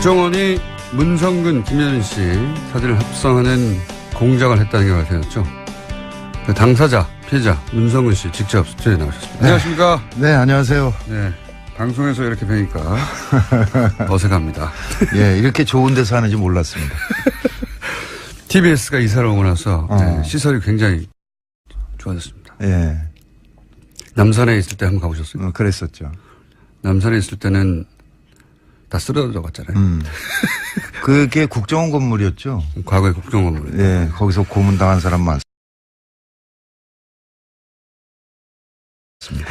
국정원이 문성근, 김여준 씨 사진을 합성하는 공작을 했다는 게 밝혀졌죠. 그 당사자, 피해자 문성근 씨 직접 스튜디오에 나오셨습니다. 네. 안녕하십니까? 네, 안녕하세요. 네, 방송에서 이렇게 뵈니까 어색합니다. 예, 이렇게 좋은 데서 하는지 몰랐습니다. TBS가 이사를 오고 나서 네, 시설이 굉장히 좋아졌습니다. 예. 남산에 있을 때 한번 가보셨어요? 그랬었죠. 남산에 있을 때는 다 쓰러져 갔잖아요. 그게 국정원 건물이었죠. 과거의 국정원 건물. 예, 거기서 고문당한 사람 많습니다.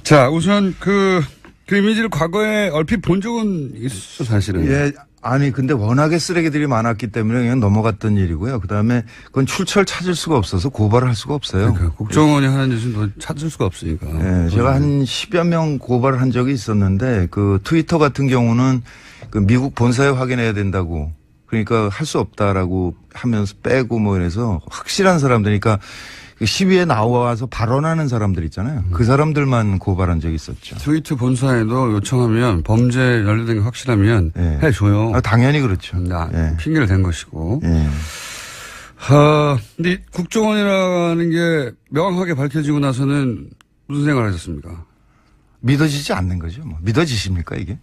자, 우선 그 이미지를 과거에 얼핏 본 적은 있어, 사실은. 예, 아니, 근데 워낙에 쓰레기들이 많았기 때문에 그냥 넘어갔던 일이고요. 그 다음에 그건 출처를 찾을 수가 없어서 고발을 할 수가 없어요. 그러니까 국정원이 하는 짓은 더 찾을 수가 없으니까. 예, 제가 한 10여 명 고발을 한 적이 있었는데 그 트위터 같은 경우는 그 미국 본사에 확인해야 된다고 그러니까 할 수 없다라고 하면서 빼고 뭐 이래서 확실한 사람들이니까 그 시위에 나와서 발언하는 사람들 있잖아요. 그 사람들만 고발한 적이 있었죠. 트위터 본사에도 요청하면 범죄 연루된 게 확실하면 예. 해줘요. 아, 당연히 그렇죠. 예. 핑계를 댄 것이고. 예. 근데 국정원이라는 게 명확하게 밝혀지고 나서는 무슨 생각을 하셨습니까? 믿어지지 않는 거죠. 뭐. 믿어지십니까 이게?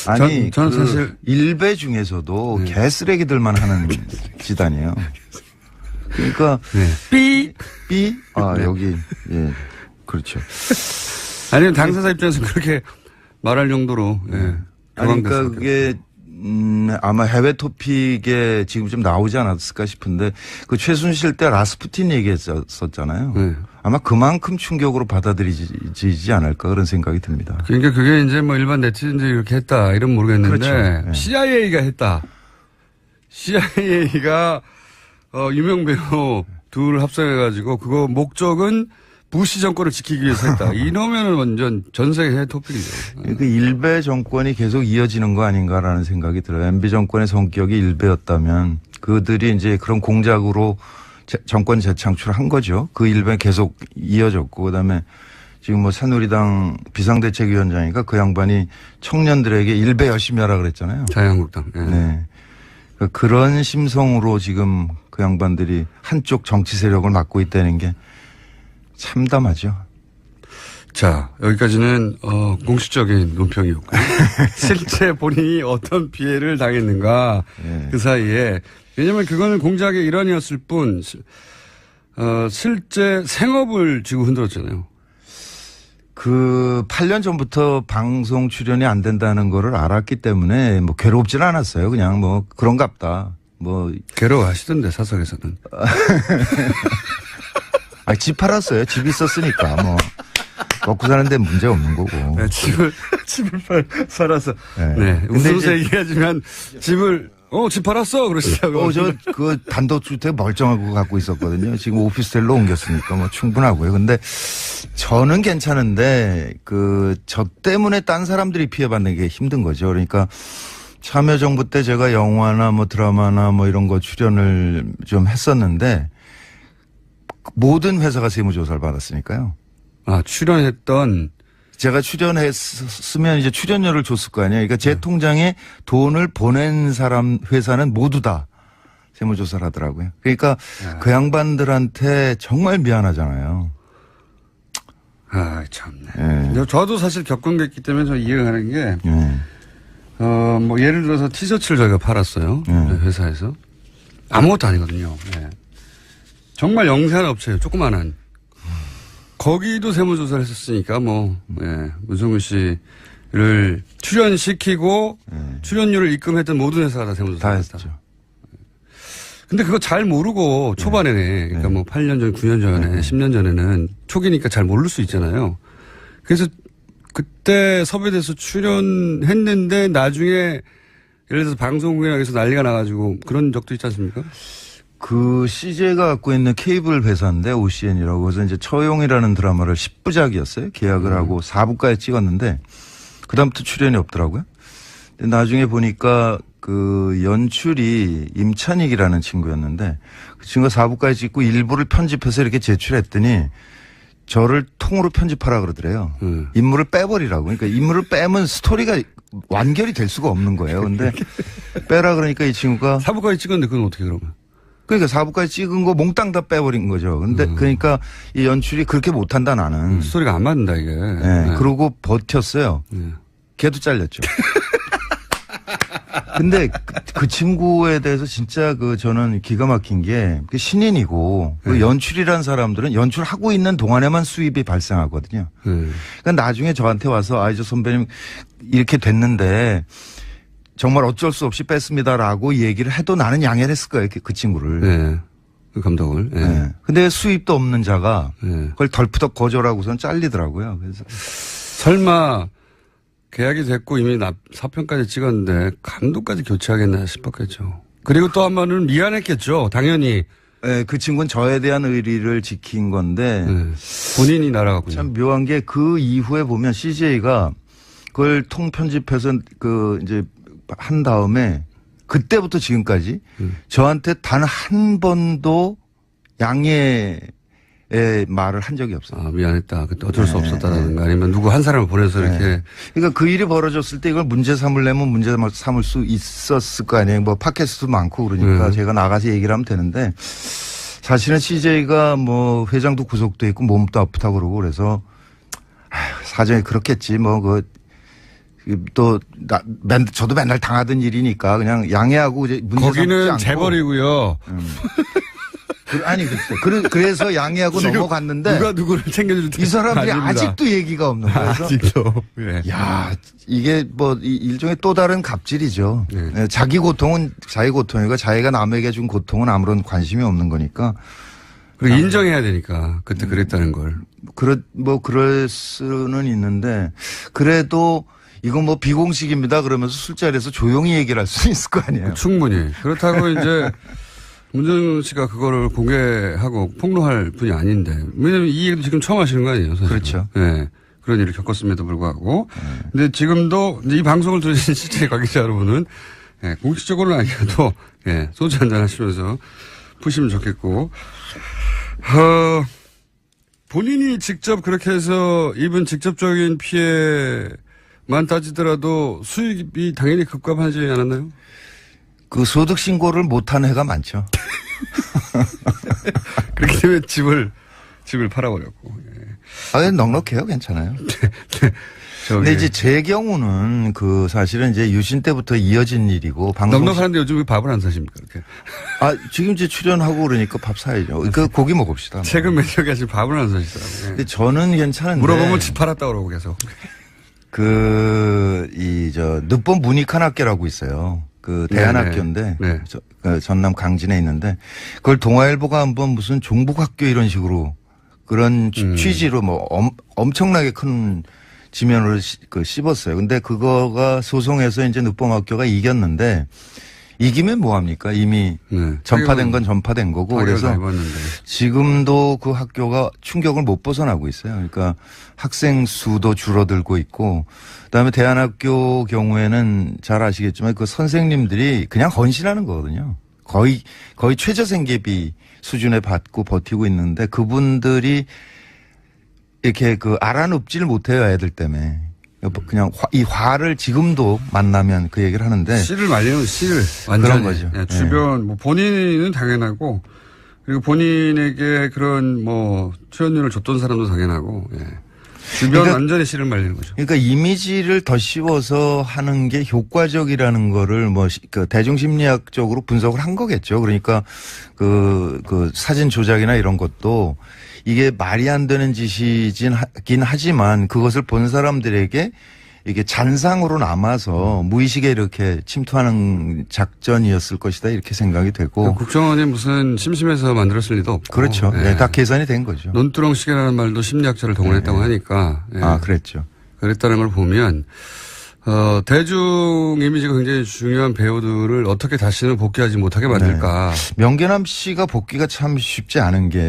아니, 저는 사실 일베 중에서도 개쓰레기들만 하는 집단이에요. 그러니까 삐 여기 예 그렇죠. 아니면 당사자 입장에서 그렇게 말할 정도로 그러니까 그게 아마 해외 토픽에 지금 좀 나오지 않았을까 싶은데 그 최순실 때 라스푸틴 얘기했었잖아요. 네. 아마 그만큼 충격으로 받아들이지 않을까 그런 생각이 듭니다. 그러니까 그게 이제 뭐 일반 네티즌들이 이렇게 했다 이런 모르겠는데 그렇죠. 네. CIA가 했다. CIA가 유명 배우 둘을 합성해가지고 그거 목적은 부시 정권을 지키기 위해서 했다. 이러면은 완전 전 세계 해외 토픽이죠. 그 일베 정권이 계속 이어지는 거 아닌가라는 생각이 들어요. MB 정권의 성격이 일베였다면 그들이 이제 그런 공작으로 정권 재창출을 한 거죠. 그 일베 계속 이어졌고 그다음에 지금 뭐 새누리당 비상대책위원장이니까 그 양반이 청년들에게 일베 열심히 하라 그랬잖아요. 자유한국당. 예. 네. 그러니까 그런 심성으로 지금 그 양반들이 한쪽 정치 세력을 맡고 있다는 게 참담하죠. 자, 여기까지는 공식적인 논평이었고 실제 본인이 어떤 피해를 당했는가 그 사이에 왜냐하면 그거는 공작의 일환이었을 뿐 실제 생업을 지고 흔들었잖아요. 그 8년 전부터 방송 출연이 안 된다는 거를 알았기 때문에 뭐 괴롭지는 않았어요. 그냥 뭐 그런갑다. 뭐 괴로워하시던데 사석에서는. 아, 집 팔았어요. 집 있었으니까 뭐 먹고 사는데 문제 없는 거고. 네, 집을 팔아서. 네. 웃으면서 얘기하지만 집을 집 팔았어 그러시다고. 저 그 단독주택 멀쩡하고 갖고 있었거든요. 지금 오피스텔로 옮겼으니까 뭐 충분하고요. 근데 저는 괜찮은데 저 때문에 딴 사람들이 피해받는 게 힘든 거죠. 그러니까 참여정부 때 제가 영화나 뭐 드라마나 뭐 이런 거 출연을 좀 했었는데 모든 회사가 세무조사를 받았으니까요. 아, 출연했던. 제가 출연했으면 이제 출연료를 줬을 거 아니에요. 그러니까 제 통장에 돈을 보낸 사람 회사는 모두 다 세무조사를 하더라고요. 그러니까 그 양반들한테 정말 미안하잖아요. 아, 참네. 저도 사실 겪은 게 있기 때문에 저 이해가 가는 게, 뭐 예를 들어서 티셔츠를 저희가 팔았어요. 회사에서. 아무것도 아니거든요. 네. 정말 영세한 업체예요. 조그만한. 거기도 세무조사를 했었으니까 문성근 씨를 출연시키고 출연료를 입금했던 모든 회사가 다 세무조사를 했다. 했죠. 근데 그거 잘 모르고 초반에 그러니까 뭐 8년 전, 9년 전에, 10년 전에는 초기니까 잘 모를 수 있잖아요. 그래서 그때 섭외돼서 출연했는데 나중에 예를 들어서 방송국에서 난리가 나가지고 그런 적도 있지 않습니까? 그 CJ가 갖고 있는 케이블 회사인데 OCN이라고 그래서 이제 처용이라는 드라마를 10부작이었어요. 계약을 하고 4부까지 찍었는데 그다음부터 출연이 없더라고요. 근데 나중에 보니까 그 연출이 임찬익이라는 친구였는데 그 친구가 4부까지 찍고 일부를 편집해서 이렇게 제출했더니 저를 통으로 편집하라 그러더래요. 인물을 빼버리라고. 그러니까 인물을 빼면 스토리가 완결이 될 수가 없는 거예요. 근데 빼라 그러니까 이 친구가 4부까지 찍었는데 그건 어떻게 그러면? 그러니까 4부까지 찍은 거 몽땅 다 빼버린 거죠. 근데 그러니까 이 연출이 그렇게 못한다 나는. 스토리가 안 맞는다 이게. 네. 그러고 버텼어요. 걔도 잘렸죠. 근데 그 친구에 대해서 진짜 저는 기가 막힌 게 신인이고 그 연출이라는 사람들은 연출하고 있는 동안에만 수입이 발생하거든요. 그러니까 나중에 저한테 와서 저 선배님 이렇게 됐는데 정말 어쩔 수 없이 뺐습니다라고 얘기를 해도 나는 양해를 했을 거예요. 그 친구를. 네. 그 감독을. 네. 네. 근데 수입도 없는 자가 그걸 덜푸덕 거절하고선 잘리더라고요. 그래서 설마 계약이 됐고 이미 4편까지 찍었는데 감독까지 교체하겠나 싶었겠죠. 그리고 또 한 번은 미안했겠죠. 당연히. 네, 그 친구는 저에 대한 의리를 지킨 건데 본인이 날아갔군요. 참 묘한 게 그 이후에 보면 CJ가 그걸 통편집해서 이제 한 다음에 그때부터 지금까지 저한테 단 한 번도 양해의 말을 한 적이 없어요. 아, 미안했다. 그때 어쩔 수 없었다라든가 아니면 누구 한 사람을 보내서 이렇게. 그러니까 그 일이 벌어졌을 때 이걸 문제 삼으려면 문제 삼을 수 있었을 거 아니에요. 뭐 팟캐스트도 많고 그러니까 제가 나가서 얘기를 하면 되는데 사실은 CJ가 뭐 회장도 구속돼 있고 몸도 아프다고 그러고 그래서 사정이 그렇겠지 뭐 저도 맨날 당하던 일이니까 그냥 양해하고 이제 문제 삼지 거기는 않고. 재벌이고요. 아니 글쎄. 그래서 양해하고 넘어갔는데 누가 누구를 챙겨줄 이 사람들이 아직도 얘기가 없는 거예요. 아직도. 네. 야 이게 뭐 일종의 또 다른 갑질이죠. 네. 자기 고통은 자기 고통이고 자기가 남에게 준 고통은 아무런 관심이 없는 거니까. 그리고 인정해야 되니까 그때 그랬다는 걸. 그럴 수는 있는데 그래도 이건 뭐 비공식입니다 그러면서 술자리에서 조용히 얘기를 할 수 있을 거 아니에요. 충분히. 그렇다고 이제 문정윤 씨가 그거를 공개하고 폭로할 분이 아닌데. 왜냐면 이 얘기도 지금 처음 하시는 거 아니에요? 사실은. 그렇죠. 네. 그런 일을 겪었음에도 불구하고. 근데 지금도 이제 이 방송을 들으신 실제 관계자 여러분은 공식적으로는 아니어도 소주 한잔 하시면서 푸시면 좋겠고. 본인이 직접 그렇게 해서 입은 직접적인 피해만 따지더라도 수익이 당연히 급감하지 않았나요? 그 소득 신고를 못한 해가 많죠. 그렇기 때문에 집을 팔아버렸고. 넉넉해요. 괜찮아요. 근데 이제 제 경우는 사실은 이제 유신 때부터 이어진 일이고 넉넉한데 요즘 왜 밥을 안 사십니까? 이렇게. 지금 이제 출연하고 그러니까 밥 사야죠. 고기 먹읍시다. 최근 몇 년간 지금 밥을 안 사시더라고요. 근데 저는 괜찮은데. 물어보면 집 팔았다고 그러고 계속. 늦봄 문익환학교라고 있어요. 대안학교인데. 네. 전남 강진에 있는데 그걸 동아일보가 한번 무슨 종북학교 이런 식으로 그런 취지로 뭐 엄청나게 큰 지면으로 씹었어요. 근데 그거가 소송에서 이제 늦봄학교가 이겼는데 이기면 뭐합니까? 이미 전파된 건 전파된 거고 그래서 지금도 그 학교가 충격을 못 벗어나고 있어요. 그러니까 학생 수도 줄어들고 있고 그다음에 대안학교 경우에는 잘 아시겠지만 그 선생님들이 그냥 헌신하는 거거든요. 거의 최저생계비 수준에 받고 버티고 있는데 그분들이 이렇게 알아눕지를 못해요. 애들 때문에. 그냥 이 화를 지금도 만나면 그 얘기를 하는데. 씨를 말리는 씨를. 완전히. 그런 거죠. 예, 주변, 뭐 본인은 당연하고 그리고 본인에게 그런 출연료를 줬던 사람도 당연하고, 주변 완전히 씨를 말리는 거죠. 그러니까 이미지를 더 씌워서 하는 게 효과적이라는 거를 대중심리학적으로 분석을 한 거겠죠. 그러니까 사진 조작이나 이런 것도 이게 말이 안 되는 짓이긴 하지만 그것을 본 사람들에게 이게 잔상으로 남아서 무의식에 이렇게 침투하는 작전이었을 것이다 이렇게 생각이 되고. 국정원이 무슨 심심해서 만들었을 리도 없고. 그렇죠. 다 계산이 된 거죠. 논두렁식이라는 말도 심리학자를 동원했다고 하니까. 그랬죠. 그랬다는 걸 보면 대중 이미지가 굉장히 중요한 배우들을 어떻게 다시는 복귀하지 못하게 만들까. 명계남 씨가 복귀가 참 쉽지 않은 게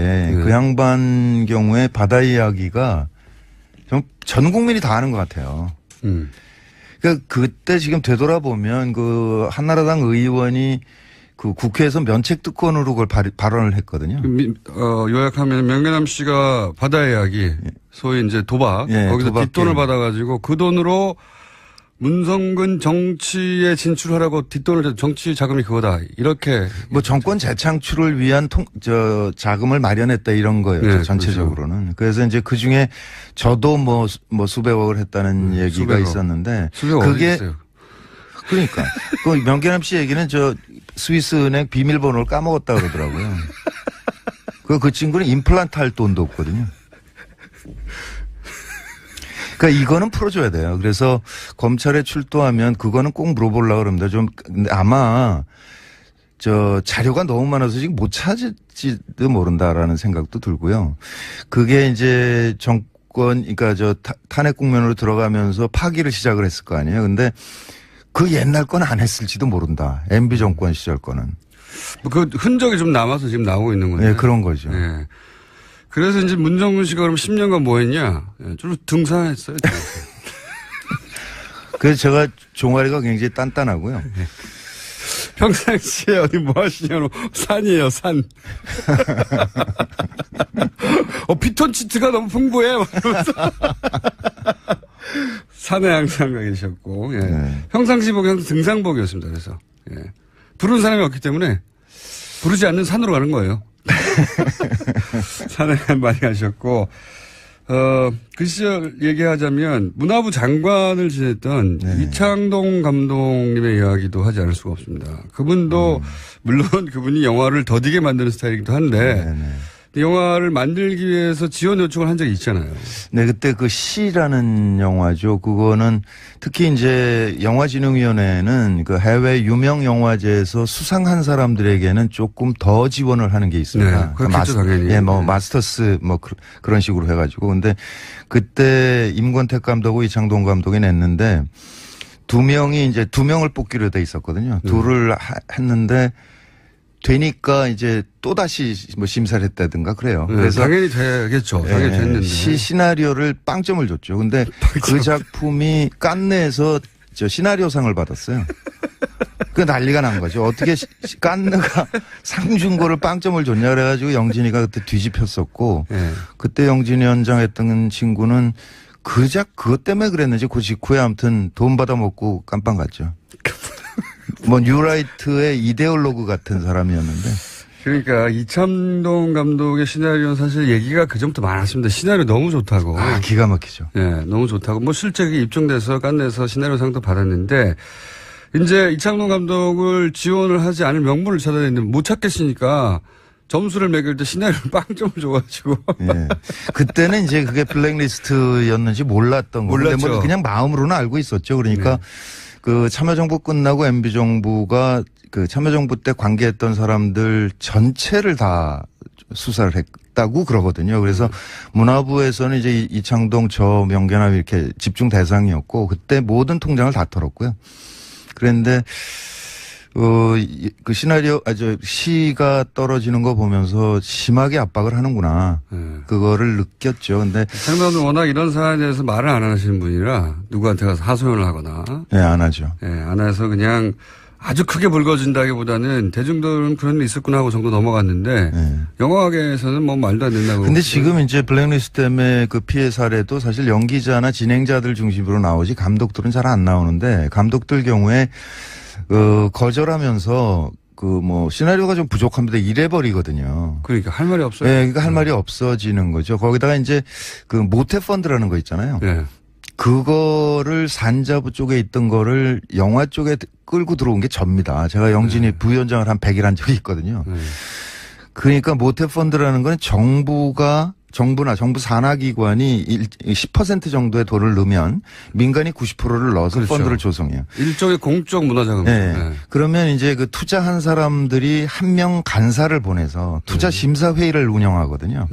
그 양반 경우에 바다 이야기가 전 국민이 다 아는 것 같아요. 그러니까 그때 지금 되돌아보면 한나라당 의원이 그 국회에서 면책특권으로 그걸 발언을 했거든요. 요약하면 명예남 씨가 바다의 이야기, 소위 이제 도박, 예, 거기서 도박 뒷돈을 게임. 받아가지고 그 돈으로 문성근 정치에 진출하라고 뒷돈을 정치 자금이 그거다. 이렇게. 뭐 정권 재창출을 위한 자금을 마련했다 이런 거예요. 네, 전체적으로는. 그래서 이제 그 중에 저도 뭐 수백억을 했다는 얘기가 수백억. 있었는데. 수백억 그게 있어요. 그러니까. 그 명계남 씨 얘기는 스위스 은행 비밀번호를 까먹었다 그러더라고요. 그 친구는 임플란트 할 돈도 없거든요. 그러니까 이거는 풀어줘야 돼요. 그래서 검찰에 출두하면 그거는 꼭 물어보려고 그럽니다. 근데 아마 자료가 너무 많아서 지금 못 찾을지도 모른다라는 생각도 들고요. 그게 이제 그러니까 탄핵 국면으로 들어가면서 파기를 시작을 했을 거 아니에요. 근데 그 옛날 건 안 했을지도 모른다. MB 정권 시절 거는. 그 흔적이 좀 남아서 지금 나오고 있는 건데. 네, 그런 거죠. 네. 그래서 이제 문정근 씨가 그럼 10년간 뭐 했냐? 좀 등산했어요. 그래서 제가 종아리가 굉장히 단단하고요. 평상시에 어디 뭐 하시냐고 산이에요, 산. 피톤치드가 너무 풍부해. 산에 항상 가 계셨고, 예. 네. 평상시복이 항상 등산복이었습니다. 그래서, 예. 부르는 사람이 없기 때문에 부르지 않는 산으로 가는 거예요. 산에 많이 가셨고, 그 시절 얘기하자면 문화부 장관을 지냈던 네. 이창동 감독님의 이야기도 하지 않을 수가 없습니다. 그분도 물론 그분이 영화를 더디게 만드는 스타일이기도 한데 영화를 만들기 위해서 지원 요청을 한 적이 있잖아요. 네, 그때 그 시라는 영화죠. 그거는 특히 이제 영화진흥위원회는 그 해외 유명 영화제에서 수상한 사람들에게는 조금 더 지원을 하는 게 있습니다. 네, 그렇겠죠, 당연히. 예, 마스터스 그런 식으로 해가지고. 근데 그때 임권택 감독하고 이창동 감독이 냈는데 두 명을 뽑기로 돼 있었거든요. 둘을 했는데 되니까 이제 또다시 심사를 했다든가 그래요. 네, 그래서 당연히 되겠죠. 당연히 됐는데. 시나리오를 빵점을 줬죠. 근데 그 작품이 깐느에서 시나리오상을 받았어요. 그 난리가 난 거죠. 어떻게 깐느가 상 준 거를 빵점을 줬냐 그래가지고 영진이가 그때 뒤집혔었고 네. 그때 영진이 연장 했던 친구는 그것 때문에 그랬는지 그 직후에 아무튼 돈 받아먹고 깜빵 갔죠. 뉴라이트의 이데올로그 같은 사람이었는데. 그러니까 이창동 감독의 시나리오는 사실 얘기가 그전부터 많았습니다. 시나리오 너무 좋다고. 기가 막히죠. 네, 너무 좋다고. 실제 입증돼서 깐내에서 시나리오상도 받았는데 이제 이창동 감독을 지원을 하지 않을 명분을 찾아냈는데 못 찾겠으니까 점수를 매길 때 시나리오를 빵점을 줘가지고. 예. 그때는 이제 그게 블랙리스트였는지 몰랐던 거예요. 몰랐죠. 그냥 마음으로는 알고 있었죠. 그러니까 그 참여정부 끝나고 MB정부가 그 참여정부 때 관계했던 사람들 전체를 다 수사를 했다고 그러거든요. 그래서 문화부에서는 이제 이창동 명계남 이렇게 집중 대상이었고 그때 모든 통장을 다 털었고요. 그런데 그 시가 떨어지는 거 보면서 심하게 압박을 하는구나. 그거를 느꼈죠. 근데. 장관은 워낙 이런 사안에 대해서 말을 안 하시는 분이라 누구한테 가서 하소연을 하거나. 네, 안 하죠. 네, 안 해서 그냥 아주 크게 불거진다기보다는 대중들은 그런 일 있었구나 하고 정도 넘어갔는데 영화계에서는 뭐 말도 안 된다고. 근데 지금 이제 블랙리스트 때문에 그 피해 사례도 사실 연기자나 진행자들 중심으로 나오지 감독들은 잘 안 나오는데 감독들 경우에 거절하면서 시나리오가 좀 부족합니다. 이래버리거든요. 그러니까 할 말이 없어요. 네, 그러니까 할 말이 없어지는 거죠. 거기다가 이제 그 모태펀드라는 거 있잖아요. 네. 그거를 산자부 쪽에 있던 거를 영화 쪽에 끌고 들어온 게 접니다. 제가 영진이 부위원장을 한 100일 한 적이 있거든요. 그러니까 모태펀드라는 건 정부나 정부 산하기관이 10% 정도의 돈을 넣으면 민간이 90%를 넣어서 그렇죠. 펀드를 조성해요. 일종의 공적 문화자금이죠. 네. 네. 그러면 이제 그 투자한 사람들이 한 명 간사를 보내서 투자 심사회의를 운영하거든요.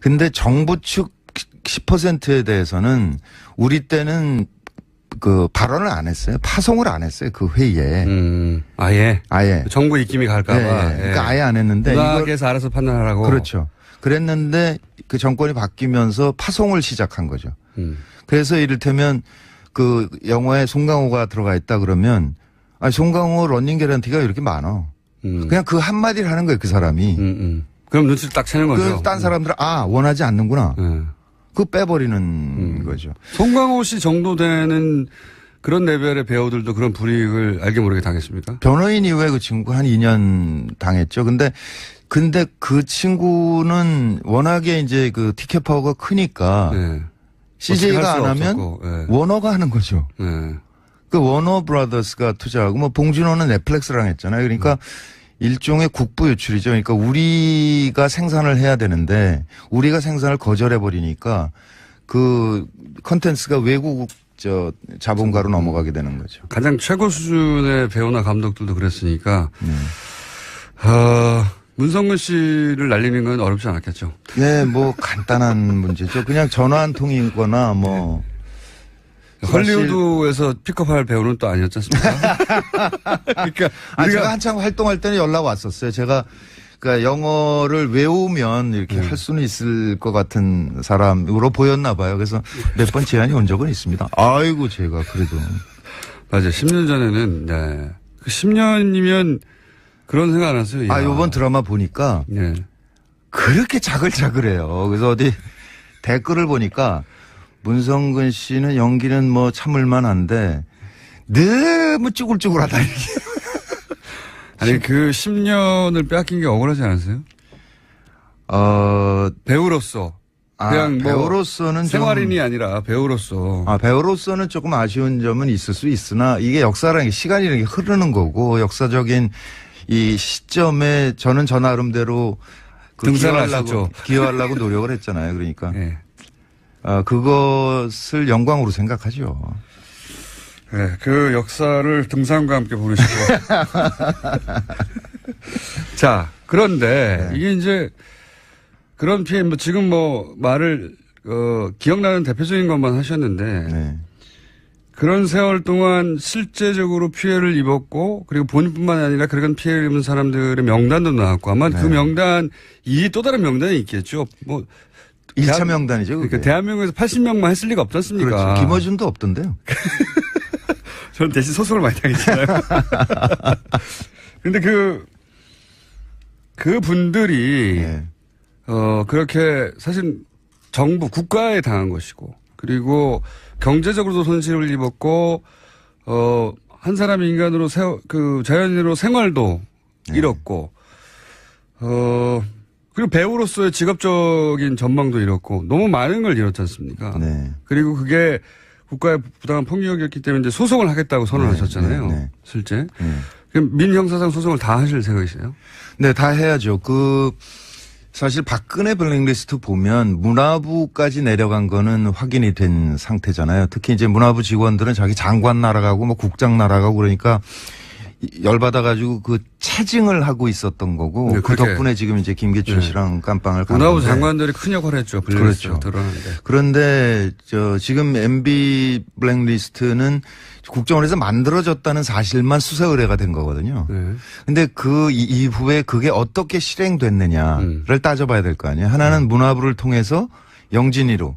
근데 정부 측 10%에 대해서는 우리 때는 그 발언을 안 했어요. 파송을 안 했어요. 그 회의에. 아예. 정부 입김이 갈까봐. 네. 그러니까 아예 안 했는데. 문학에서 알아서 판단하라고. 그렇죠. 그랬는데 그 정권이 바뀌면서 파송을 시작한 거죠. 그래서 이를테면 그 영화에 송강호가 들어가 있다 그러면 송강호 러닝 개런티가 이렇게 많아. 그냥 그 한마디를 하는 거예요, 그 사람이. 그럼 눈치를 딱 채는 거죠. 딴 사람들은 원하지 않는구나. 그거 빼버리는 거죠. 송강호 씨 정도 되는 그런 레벨의 배우들도 그런 불이익을 알게 모르게 당했습니까? 변호인 이후에 그 친구 한 2년 당했죠. 근데 그 친구는 워낙에 이제 그 티켓 파워가 크니까 CJ가 안 하면 워너가 하는 거죠. 그 워너 브라더스가 투자하고 뭐 봉준호는 넷플릭스랑 했잖아요. 그러니까 일종의 국부 유출이죠. 그러니까 우리가 생산을 해야 되는데 우리가 생산을 거절해 버리니까 그 컨텐츠가 외국 자본가로 넘어가게 되는 거죠. 가장 최고 수준의 배우나 감독들도 그랬으니까 문성근 씨를 날리는 건 어렵지 않았겠죠. 네, 뭐 간단한 문제죠. 그냥 전화 한 통이거나 뭐. 헐리우드에서 픽업할 배우는 또 아니었지 않습니까? 그러니까 제가 한창 활동할 때는 연락 왔었어요. 제가 그러니까 영어를 외우면 이렇게 할 수는 있을 것 같은 사람으로 보였나 봐요. 그래서 몇 번 제안이 온 적은 있습니다. 아이고 제가 그래도 맞아요. 10년 전에는 네. 그 10년이면 그런 생각 안 하세요? 이번 드라마 보니까 그렇게 자글자글해요. 그래서 어디 댓글을 보니까 문성근 씨는 연기는 뭐 참을만 한데 너무 쭈글쭈글하다. 아니 그 10년을 빼앗긴 게 억울하지 않으세요? 배우로서 그냥 배우로서는 생활인이 아니라 배우로서 배우로서는 조금 아쉬운 점은 있을 수 있으나 이게 역사라는 게 시간이라는 게 흐르는 거고 역사적인 이 시점에 저는 저 나름대로 기여하려고 노력을 했잖아요. 그러니까. 네. 그것을 영광으로 생각하죠. 네, 그 역사를 등산과 함께 보내시고. 자, 그런데 이게 이제 그런 피해, 지금 말을, 기억나는 대표적인 것만 하셨는데 그런 세월 동안 실제적으로 피해를 입었고 그리고 본인뿐만 아니라 그런 피해를 입은 사람들의 명단도 나왔고 아마 그 명단, 이 또 다른 명단이 있겠죠. 1차 명단이죠. 그러니까 대한민국에서 80명만 했을 리가 없지 않습니까? 그렇죠. 김어준도 없던데요. 저는 대신 소송을 많이 당했잖아요. 근데 그 분들이, 그렇게 사실 정부, 국가에 당한 것이고, 그리고 경제적으로도 손실을 입었고, 한 사람이 인간으로 자연인으로 생활도 잃었고, 그리고 배우로서의 직업적인 전망도 잃었고 너무 많은 걸 잃었지 않습니까? 그리고 그게 국가의 부당한 폭력이었기 때문에 이제 소송을 하겠다고 선언하셨잖아요. 실제. 그럼 민형사상 소송을 다 하실 생각이세요? 네, 다 해야죠. 사실 박근혜 블랙리스트 보면 문화부까지 내려간 거는 확인이 된 상태잖아요. 특히 이제 문화부 직원들은 자기 장관 날아가고 뭐 국장 날아가고 그러니까 열받아가지고 그 체증을 하고 있었던 거고 그 덕분에 지금 이제 김기춘 씨랑 깜빵을 간 문화부 장관들이 큰 역할을 했죠. 그렇죠. 그런데 지금 MB 블랙리스트는 국정원에서 만들어졌다는 사실만 수사 의뢰가 된 거거든요. 근데 그 이후에 그게 어떻게 실행됐느냐를 따져봐야 될 거 아니에요. 하나는 문화부를 통해서 영진이로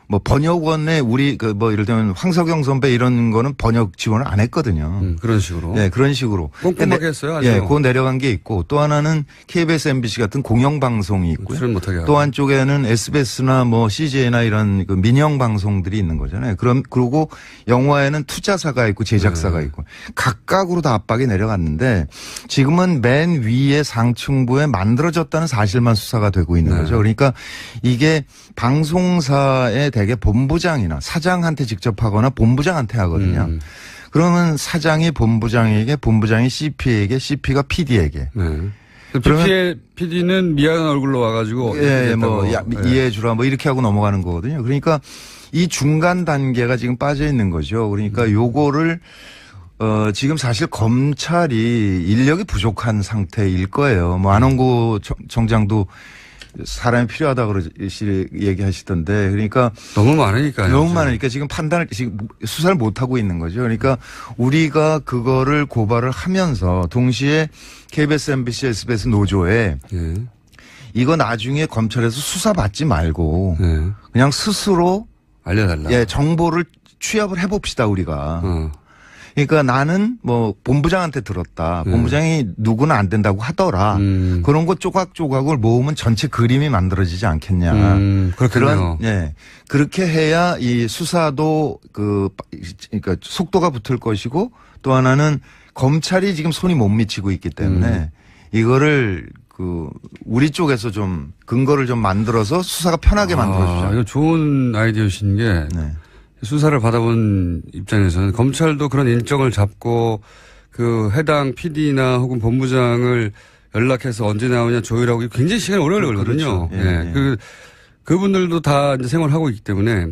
뭐 번역원에 예를 들면 황석영 선배 이런 거는 번역 지원을 안 했거든요. 그런 식으로. 네, 그런 식으로. 꼼꼼하게 했어요. 아주. 예, 그거 내려간 게 있고 또 하나는 KBS, MBC 같은 공영방송이 있고요. 출연 못하게 또 한쪽에는 SBS나 뭐 CJ나 이런 그 민영 방송들이 있는 거잖아요. 그리고 영화에는 투자사가 있고 제작사가 있고 각각으로 다 압박이 내려갔는데 지금은 맨 위에 상층부에 만들어졌다는 사실만 수사가 되고 있는 거죠. 그러니까 이게 방송사의 대개 본부장이나 사장한테 직접 하거나 본부장한테 하거든요. 그러면 사장이 본부장에게, 본부장이 CP에게, CP가 PD에게. PD는 미안한 얼굴로 와가지고. 이해해 주라 뭐 이렇게 하고 넘어가는 거거든요. 그러니까 이 중간 단계가 지금 빠져 있는 거죠. 그러니까 요거를 지금 사실 검찰이 인력이 부족한 상태일 거예요. 뭐 안원구 정장도 사람이 필요하다 얘기하시던데 그러니까 너무 많으니까요. 너무 많으니까 지금 지금 수사를 못 하고 있는 거죠. 그러니까 우리가 그거를 고발을 하면서 동시에 KBS, MBC, SBS 노조에 이거 나중에 검찰에서 수사 받지 말고 그냥 스스로 알려달라. 정보를 취합을 해봅시다 우리가. 그러니까 나는 뭐 본부장한테 들었다. 본부장이 누구는 안 된다고 하더라. 그런 거 조각조각을 모으면 전체 그림이 만들어지지 않겠냐. 그렇군요. 예. 그렇게 해야 이 수사도 그러니까 속도가 붙을 것이고 또 하나는 검찰이 지금 손이 못 미치고 있기 때문에 이거를 우리 쪽에서 좀 근거를 좀 만들어서 수사가 편하게 만들어주자. 이거 좋은 아이디어신 게 네. 수사를 받아본 입장에서는 검찰도 그런 일정을 잡고 그 해당 PD나 혹은 본부장을 연락해서 언제 나오냐 조율하고 굉장히 시간이 오래 걸리거든요. 그렇죠. 예, 예. 그분들도 다 이제 생활하고 있기 때문에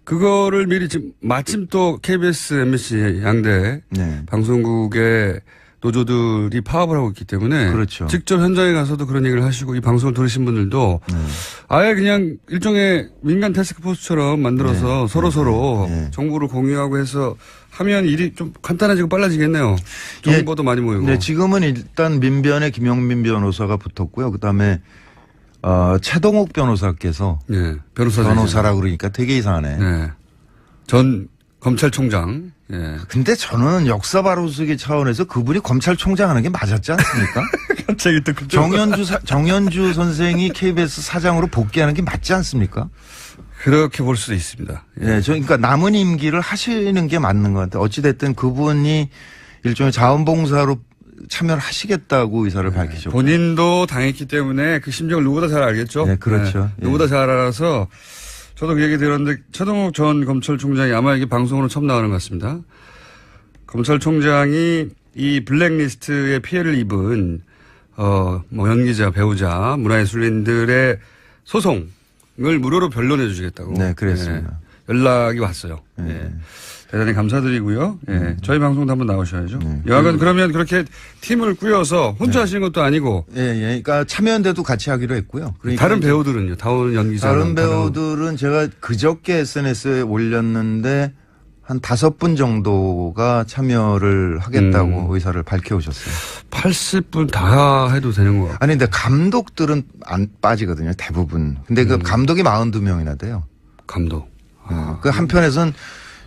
그거를 미리 지금 마침 또 KBS, MBC 양대 네. 방송국의 노조들이 파업을 하고 있기 때문에 그렇죠. 직접 현장에 가서도 그런 얘기를 하시고 이 방송을 들으신 분들도 아예 그냥 일종의 민간 태스크포스처럼 만들어서 서로 정보를 공유하고 해서 하면 일이 좀 간단해지고 빨라지겠네요. 정보도 많이 모이고. 네, 지금은 일단 민변에 김영민 변호사가 붙었고요. 그다음에 최동욱 변호사께서 변호사라고 그러니까 되게 이상하네. 네. 전 검찰총장. 예. 근데 저는 역사 바로쓰기 차원에서 그분이 검찰총장 하는 게 맞았지 않습니까? 갑자기 또 정연주 선생이 KBS 사장으로 복귀하는 게 맞지 않습니까? 그렇게 볼 수도 있습니다. 예. 네, 그러니까 남은 임기를 하시는 게 맞는 것 같아요. 어찌됐든 그분이 일종의 자원봉사로 참여를 하시겠다고 의사를 밝히셨고. 본인도 당했기 때문에 그 심정을 누구보다 잘 알겠죠? 네, 그렇죠. 네, 누구보다 잘 알아서 저도 그 얘기 들었는데 최동욱 전 검찰총장이 아마 이게 방송으로 처음 나오는 것 같습니다. 검찰총장이 이 블랙리스트의 피해를 입은 뭐 연기자, 배우자, 문화예술인들의 소송을 무료로 변론해 주시겠다고. 네, 그랬습니다. 연락이 왔어요. 네. 대단히 감사드리고요. 예. 저희 방송도 한번 나오셔야죠. 여하간 그러면 그렇게 팀을 꾸려서 혼자 하시는 것도 아니고. 예. 그러니까 참여연대도 같이 하기로 했고요. 그러니까 다른 배우들은요? 다른 연기자. 다른 배우들은 제가 그저께 SNS에 올렸는데 한 5분 정도가 참여를 하겠다고 의사를 밝혀오셨어요. 80분 다 해도 되는 거. 아니, 근데 감독들은 안 빠지거든요. 대부분. 근데 그 감독이 42명이나 돼요. 감독. 그 한편에서는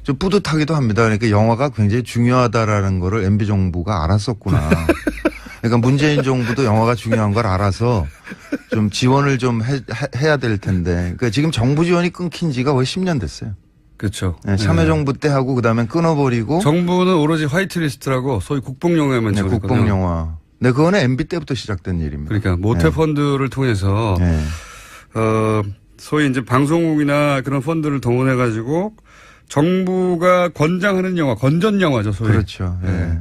좀 뿌듯하기도 합니다. 그러니까 영화가 굉장히 중요하다라는 거를 MB 정부가 알았었구나. 그러니까 문재인 정부도 영화가 중요한 걸 알아서 좀 지원을 좀 해야 될 텐데. 그러니까 지금 정부 지원이 끊긴 지가 거의 10년 됐어요. 그렇죠. 네, 참여정부 때 하고 그다음에 끊어버리고. 정부는 오로지 화이트리스트라고 소위 국뽕영화만 찍었거든요. 국뽕영화. 네, 그거는 MB 때부터 시작된 일입니다. 그러니까 모태펀드를 통해서 소위 이제 방송국이나 그런 펀드를 동원해가지고 정부가 권장하는 영화, 건전 영화죠, 소위. 그렇죠. 예.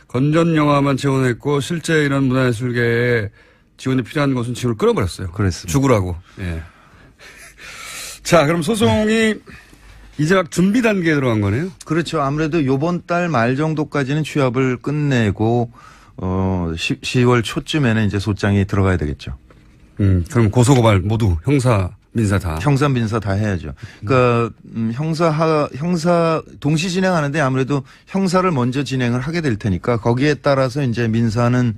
건전 영화만 지원했고 실제 이런 문화예술계에 지원이 필요한 것은 지원을 끌어버렸어요. 그렇습니다. 죽으라고. 예. 자, 그럼 소송이 이제 막 준비 단계에 들어간 거네요? 그렇죠. 아무래도 이번 달 말 정도까지는 취합을 끝내고 10월 초쯤에는 이제 소장이 들어가야 되겠죠. 그럼 고소고발 모두 형사, 민사 다. 형사, 민사 다 해야죠. 그러니까 형사 동시 진행하는데 아무래도 형사를 먼저 진행을 하게 될 테니까 거기에 따라서 이제 민사는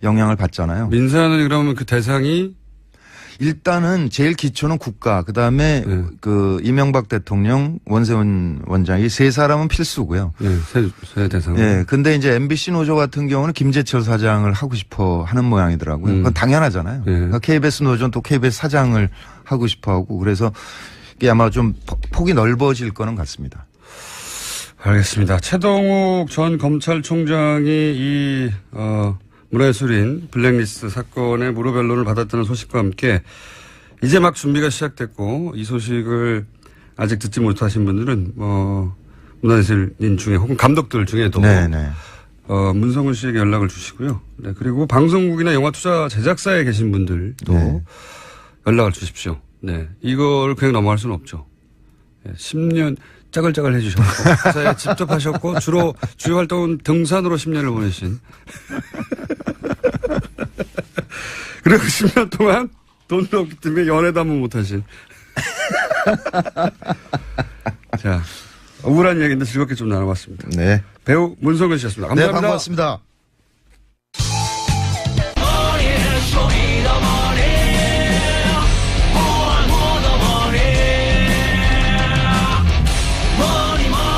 영향을 받잖아요. 민사는 그러면 그 대상이 일단은 제일 기초는 국가, 그다음에 그 이명박 대통령, 원세훈 원장이 세 사람은 필수고요. 네, 세 대상. 예. 근데 이제 MBC 노조 같은 경우는 김재철 사장을 하고 싶어 하는 모양이더라고요. 그건 당연하잖아요. 그러니까 KBS 노조는 또 KBS 사장을 하고 싶어 하고 그래서 이게 아마 좀 폭이 넓어질 거는 같습니다. 알겠습니다. 최동욱 전 검찰총장이 이 문화예술인 블랙리스트 사건의 무료 변론을 받았다는 소식과 함께 이제 막 준비가 시작됐고 이 소식을 아직 듣지 못하신 분들은 문화예술인 중에 혹은 감독들 중에도 문성훈 씨에게 연락을 주시고요. 네, 그리고 방송국이나 영화 투자 제작사에 계신 분들도 연락을 주십시오. 네, 이걸 그냥 넘어갈 수는 없죠. 네, 10년 짜글짜글 해주셨고 회사에 직접 하셨고 주요 활동은 등산으로 10년을 보내신 그리고 10년 동안 돈도 없기 때문에 연애도 한번 못하신 자 억울한 얘기인데 즐겁게 좀 나눠봤습니다. 네. 배우 문성근 씨였습니다. 감사합니다. 네, 반갑습니다.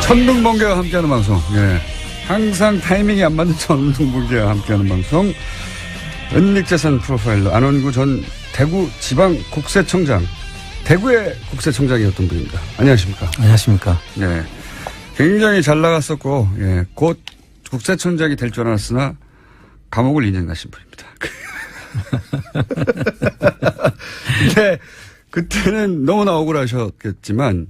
천둥번개와 함께하는 방송. 예. 항상 타이밍이 안 맞는 천둥번개와 함께하는 방송. 은닉재산 프로파일러 안원구 전 대구 지방국세청장. 대구의 국세청장이었던 분입니다. 안녕하십니까. 안녕하십니까. 네. 굉장히 잘 나갔었고, 예. 곧 국세청장이 될 줄 알았으나 감옥을 2년 가신 분입니다. 근데 그때는 너무나 억울하셨겠지만,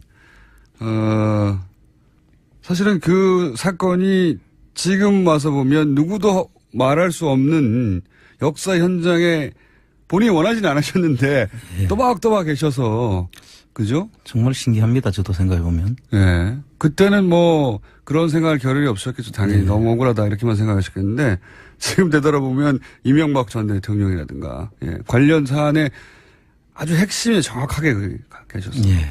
사실은 그 사건이 지금 와서 보면 누구도 말할 수 없는 역사 현장에 본인이 원하지는 않으셨는데 예. 또박또박 계셔서 그죠? 정말 신기합니다. 저도 생각해보면. 예. 그때는 뭐 그런 생각할 겨를이 없었겠죠. 당연히 너무 억울하다 이렇게만 생각하셨겠는데 지금 되돌아보면 이명박 전 대통령이라든가 예. 관련 사안에 아주 핵심에 정확하게 계셨어요. 예. 예.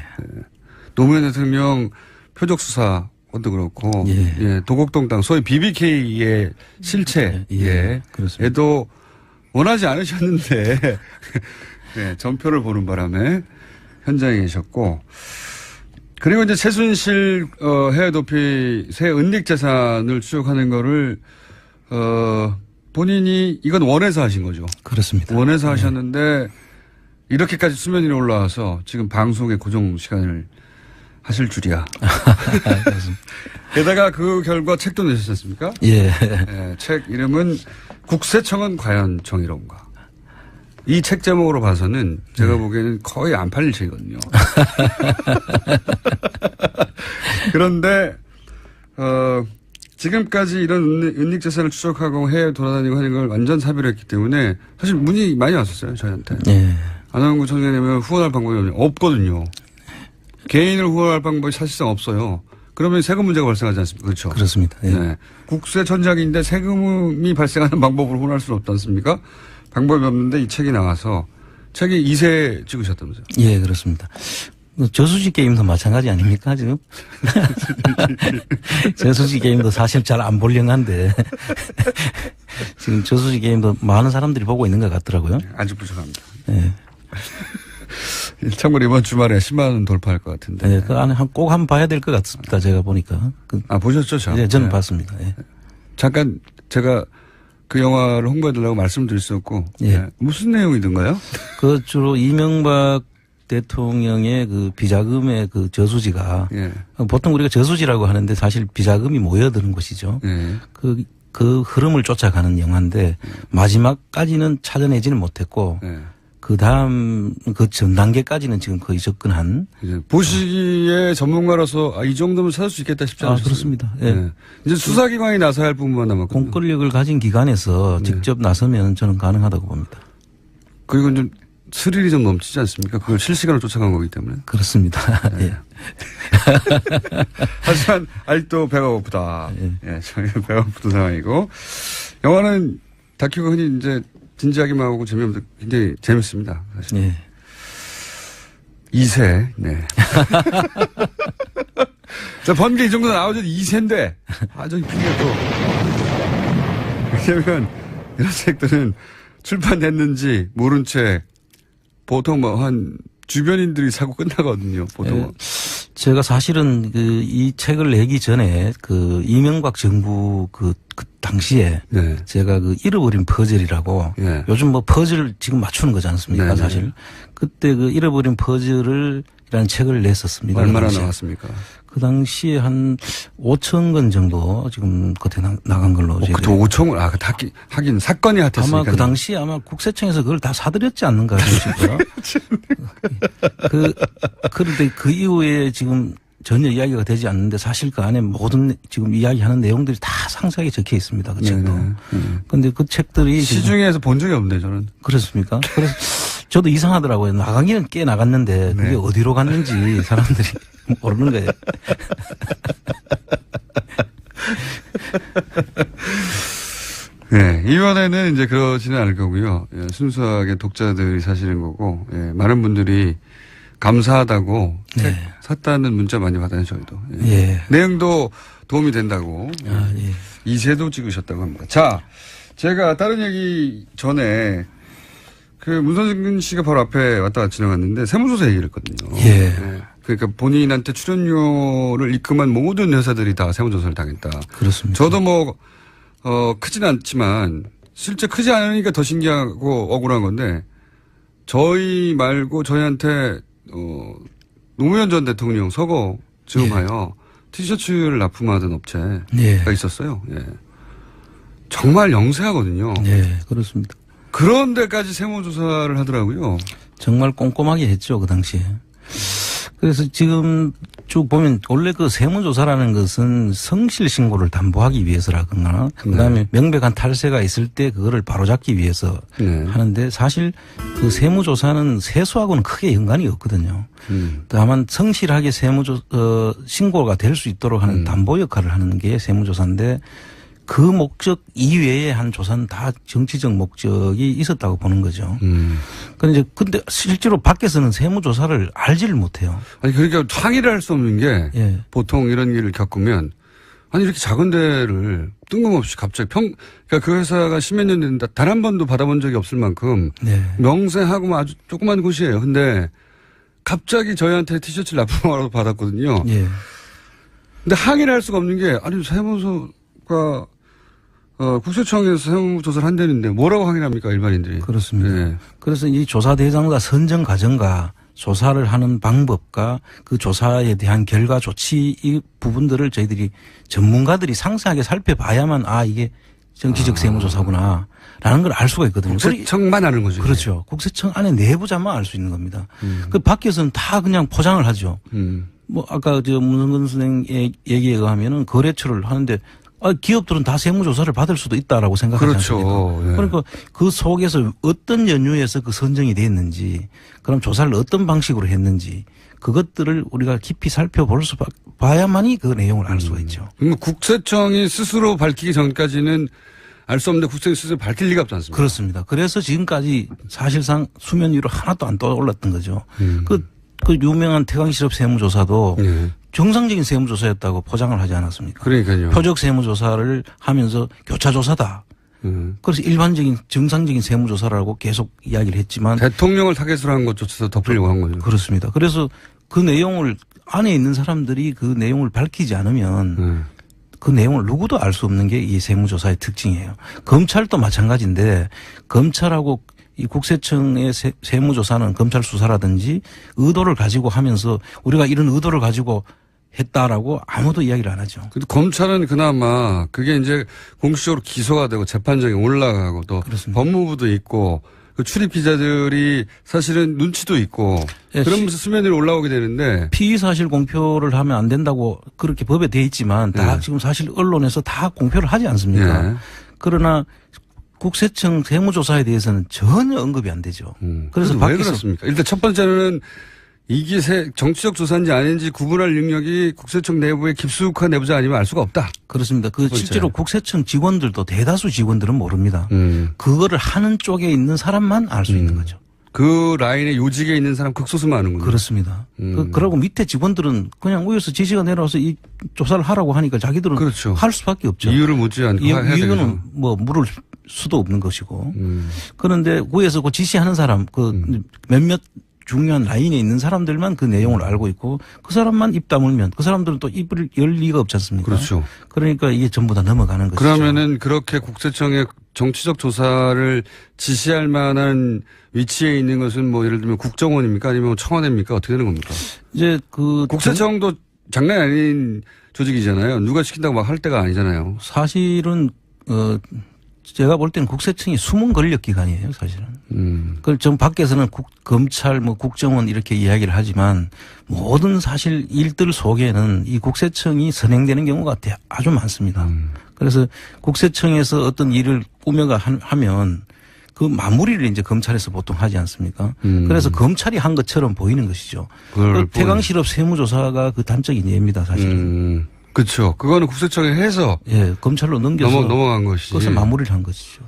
노무현 대통령 표적수사 것도 그렇고 예. 예. 도곡동땅 소위 BBK의 실체 예. 그렇습니다. 에도 원하지 않으셨는데 예. 전표를 보는 바람에 현장에 계셨고 그리고 이제 최순실 해외 도피 새 은닉 재산을 추적하는 거를 본인이 이건 원해서 하신 거죠. 그렇습니다. 원해서 하셨는데 이렇게까지 수면 위로 올라와서 지금 방송에 고정 시간을 하실 줄이야. 게다가 그 결과 책도 내셨지 않습니까? 예. 예, 책 이름은 국세청은 과연 정의로운가. 이 책 제목으로 봐서는 제가 보기에는 거의 안 팔릴 책이거든요. 그런데 지금까지 이런 은닉재산을 추적하고 해외 돌아다니고 하는 걸 완전 사비로 했기 때문에 사실 문의 많이 왔었어요. 저희한테. 예. 안원구 청장님은 후원할 방법이 없거든요. 개인을 후원할 방법이 사실상 없어요. 그러면 세금 문제가 발생하지 않습니까? 그렇죠. 그렇습니다. 예. 네. 국세청장인데 세금이 발생하는 방법으로 후원할 수는 없지 않습니까? 방법이 없는데 이 책이 나와서 책이 2세 찍으셨다면서요? 예, 그렇습니다. 저수지 게임도 마찬가지 아닙니까, 지금? 저수지 게임도 사실 잘 안 보려고 한데 지금 저수지 게임도 많은 사람들이 보고 있는 것 같더라고요. 아주 부족합니다. 예. 참고로 이번 주말에 10만 원 돌파할 것 같은데. 예, 그 안에 꼭 한번 봐야 될 것 같습니다. 제가 보니까. 보셨죠, 저? 예, 저는 네. 봤습니다. 예. 잠깐 제가 그 영화를 홍보해달라고 말씀드렸었고. 예. 네. 무슨 내용이던가요? 그 주로 이명박 대통령의 그 비자금의 그 저수지가 예. 보통 우리가 저수지라고 하는데 사실 비자금이 모여드는 곳이죠. 예. 그 흐름을 쫓아가는 영화인데 마지막까지는 찾아내지는 못했고 예. 그 다음 그 전 단계까지는 지금 거의 접근한. 이제 보시기에 전문가로서 이 정도면 찾을 수 있겠다 싶지 않으세요? 그렇습니다. 예. 네. 이제 수사기관이 나서야 할 부분만 남았거든요. 공권력을 가진 기관에서 직접 나서면 저는 가능하다고 봅니다. 그리고 좀 스릴이 좀 넘치지 않습니까? 그걸 실시간으로 쫓아간 거기 때문에. 그렇습니다. 네. 예. 하지만 아직도 배가 고프다. 예, 저희 배가 고픈 상황이고. 영화는 다큐가 흔히 이제 진지하기만 하고 재미없는데 굉장히 재밌습니다. 사실. 예. 2세, 네. 자, 번개 이 정도 나오죠. 2세인데. 저기 핑계 또. 왜냐면 이런 책들은 출판됐는지 모른 채 보통 한 주변인들이 사고 끝나거든요. 보통. 예. 제가 사실은 이 책을 내기 전에 이명박 정부 그 당시에 네. 제가 잃어버린 퍼즐이라고 네. 요즘 뭐 퍼즐 지금 맞추는 거지 않습니까? 네, 사실. 네. 그때 잃어버린 퍼즐이라는 책을 냈었습니다. 얼마나 그 당시에. 나왔습니까? 그 당시에 한 5천 건 정도 지금 그때 나간 걸로. 그때 5천을, 하긴 사건이 핫했으니까. 아마 그 당시에 국세청에서 그걸 다 사들였지 않는가 싶어요. 그런데 그 이후에 지금 전혀 이야기가 되지 않는데 사실 그 안에 모든 지금 이야기하는 내용들이 다 상세하게 적혀 있습니다. 그 책도. 그런데 그 책들이. 시중에서 본 적이 없네, 저는. 그렇습니까? 그래서 저도 이상하더라고요. 나가기는 꽤 나갔는데 그게 어디로 갔는지 사람들이 모르는 거예요. 네, 이번에는 이제 그러지는 않을 거고요. 예, 순수하게 독자들이 사시는 거고, 예, 많은 분들이 감사하다고 책 샀다는 문자 많이 받아요, 저희도. 예. 예. 내용도 도움이 된다고. 예. 이세도 찍으셨다고 합니다. 자, 제가 다른 얘기 전에 문선진 씨가 바로 앞에 왔다 지나갔는데 세무조사 얘기를 했거든요. 예. 네. 그러니까 본인한테 출연료를 입금한 모든 회사들이 다 세무조사를 당했다. 그렇습니다. 저도 뭐, 크진 않지만 실제 크지 않으니까 더 신기하고 억울한 건데 저희 말고 저희한테, 노무현 전 대통령 서거 즈음하여 티셔츠를 납품하던 업체가 네. 있었어요. 예. 정말 영세하거든요. 네, 그렇습니다. 그런 데까지 세무조사를 하더라고요. 정말 꼼꼼하게 했죠, 그 당시에. 그래서 지금 쭉 보면 원래 그 세무조사라는 것은 성실 신고를 담보하기 위해서라거나 그다음에 명백한 탈세가 있을 때 그거를 바로잡기 위해서 하는데 사실 그 세무조사는 세수하고는 크게 연관이 없거든요. 다만 성실하게 신고가 될 수 있도록 하는 담보 역할을 하는 게 세무조사인데 그 목적 이외에 한 조사는 다 정치적 목적이 있었다고 보는 거죠. 근데 실제로 밖에서는 세무조사를 알지를 못해요. 아니, 그러니까 항의를 할 수 없는 게 예. 보통 이런 일을 겪으면 아니, 이렇게 작은 데를 뜬금없이 갑자기 그러니까 그 회사가 10몇 년 됐는데 단 한 번도 받아본 적이 없을 만큼 네. 명세하고 뭐 아주 조그만 곳이에요. 근데 갑자기 저희한테 티셔츠를 납품하러 받았거든요. 예. 근데 항의를 할 수가 없는 게 아니, 세무서가 국세청에서 세무조사를 한다는데 뭐라고 항의합니까 일반인들이. 그렇습니다. 네. 그래서 이 조사 대상자 선정 과정과 조사를 하는 방법과 그 조사에 대한 결과 조치 이 부분들을 저희들이 전문가들이 상세하게 살펴봐야만 이게 정치적 세무조사구나 라는 걸 알 수가 있거든요. 국세청만 아는 거죠. 그렇죠. 국세청 안에 내부자만 알 수 있는 겁니다. 그 밖에서는 다 그냥 포장을 하죠. 뭐 아까 문성근 선생님 얘기에 의하면은 거래처를 하는데 기업들은 다 세무조사를 받을 수도 있다라고 생각하지 않습니까? 그렇죠. 네. 그러니까 그 속에서 어떤 연유에서 그 선정이 됐는지 그럼 조사를 어떤 방식으로 했는지 그것들을 우리가 깊이 살펴볼 봐야만이 그 내용을 알 수가 있죠. 국세청이 스스로 밝히기 전까지는 알 수 없는데 국세청이 스스로 밝힐 리가 없지 않습니까? 그렇습니다. 그래서 지금까지 사실상 수면 위로 하나도 안 떠올랐던 거죠. 그 유명한 태광실업 세무조사도 정상적인 세무조사였다고 포장을 하지 않았습니까? 그러니까요. 표적 세무조사를 하면서 교차조사다. 그래서 일반적인 정상적인 세무조사라고 계속 이야기를 했지만 대통령을 타겟으로 한 것조차도 덮으려고 한 거죠. 그렇습니다. 그래서 그 내용을 안에 있는 사람들이 그 내용을 밝히지 않으면 그 내용을 누구도 알 수 없는 게 이 세무조사의 특징이에요. 검찰도 마찬가지인데 검찰하고 이 국세청의 세무조사는 검찰 수사라든지 의도를 가지고 하면서 우리가 이런 의도를 가지고 했다라고 아무도 이야기를 안 하죠. 근데 검찰은 그나마 그게 이제 공식적으로 기소가 되고 재판정에 올라가고 또 그렇습니다. 법무부도 있고 그 출입 기자들이 사실은 눈치도 있고 그러면서 수면 위로 올라오게 되는데 피의 사실 공표를 하면 안 된다고 그렇게 법에 돼 있지만 다 지금 사실 언론에서 다 공표를 하지 않습니까? 그러나 국세청 세무조사에 대해서는 전혀 언급이 안 되죠. 그래서 왜 그렇습니까? 일단 첫 번째는 이게 정치적 조사인지 아닌지 구분할 능력이 국세청 내부의 깊숙한 내부자 아니면 알 수가 없다. 그렇습니다. 실제로 국세청 직원들도 대다수 직원들은 모릅니다. 그거를 하는 쪽에 있는 사람만 알 수 있는 거죠. 그 라인의 요직에 있는 사람 극소수만 아는군요. 그렇습니다. 그러고 밑에 직원들은 그냥 위에서 지시가 내려와서 이 조사를 하라고 하니까 자기들은 그렇죠. 할 수밖에 없죠. 이유를 묻지 않고 해야 되죠. 이유는 뭐 물을 수도 없는 것이고. 그런데 위에서 그 지시하는 사람 몇몇 중요한 라인에 있는 사람들만 그 내용을 알고 있고 그 사람만 입 다물면 그 사람들은 또 입을 열 리가 없지 않습니까? 그렇죠. 그러니까 이게 전부 다 넘어가는 것이죠. 그러면은 그렇게 국세청의 정치적 조사를 지시할 만한 위치에 있는 것은 뭐 예를 들면 국정원입니까? 아니면 청와대입니까? 어떻게 되는 겁니까? 이제 국세청도 장난이 아닌 조직이잖아요. 누가 시킨다고 막 할 때가 아니잖아요. 사실은 제가 볼 때는 국세청이 숨은 권력 기관이에요, 사실은. 그걸 좀 밖에서는 검찰, 국정원 이렇게 이야기를 하지만 모든 사실 일들 속에는 이 국세청이 선행되는 경우가 아주 많습니다. 그래서 국세청에서 어떤 일을 꾸며가 하면 그 마무리를 이제 검찰에서 보통 하지 않습니까? 그래서 검찰이 한 것처럼 보이는 것이죠. 그 태광실업 세무조사가 그 단적인 예입니다, 사실은. 그렇죠. 그거는 국세청에 해서 검찰로 넘겨서 넘어간 것이지. 그것을 마무리를 한 것이죠.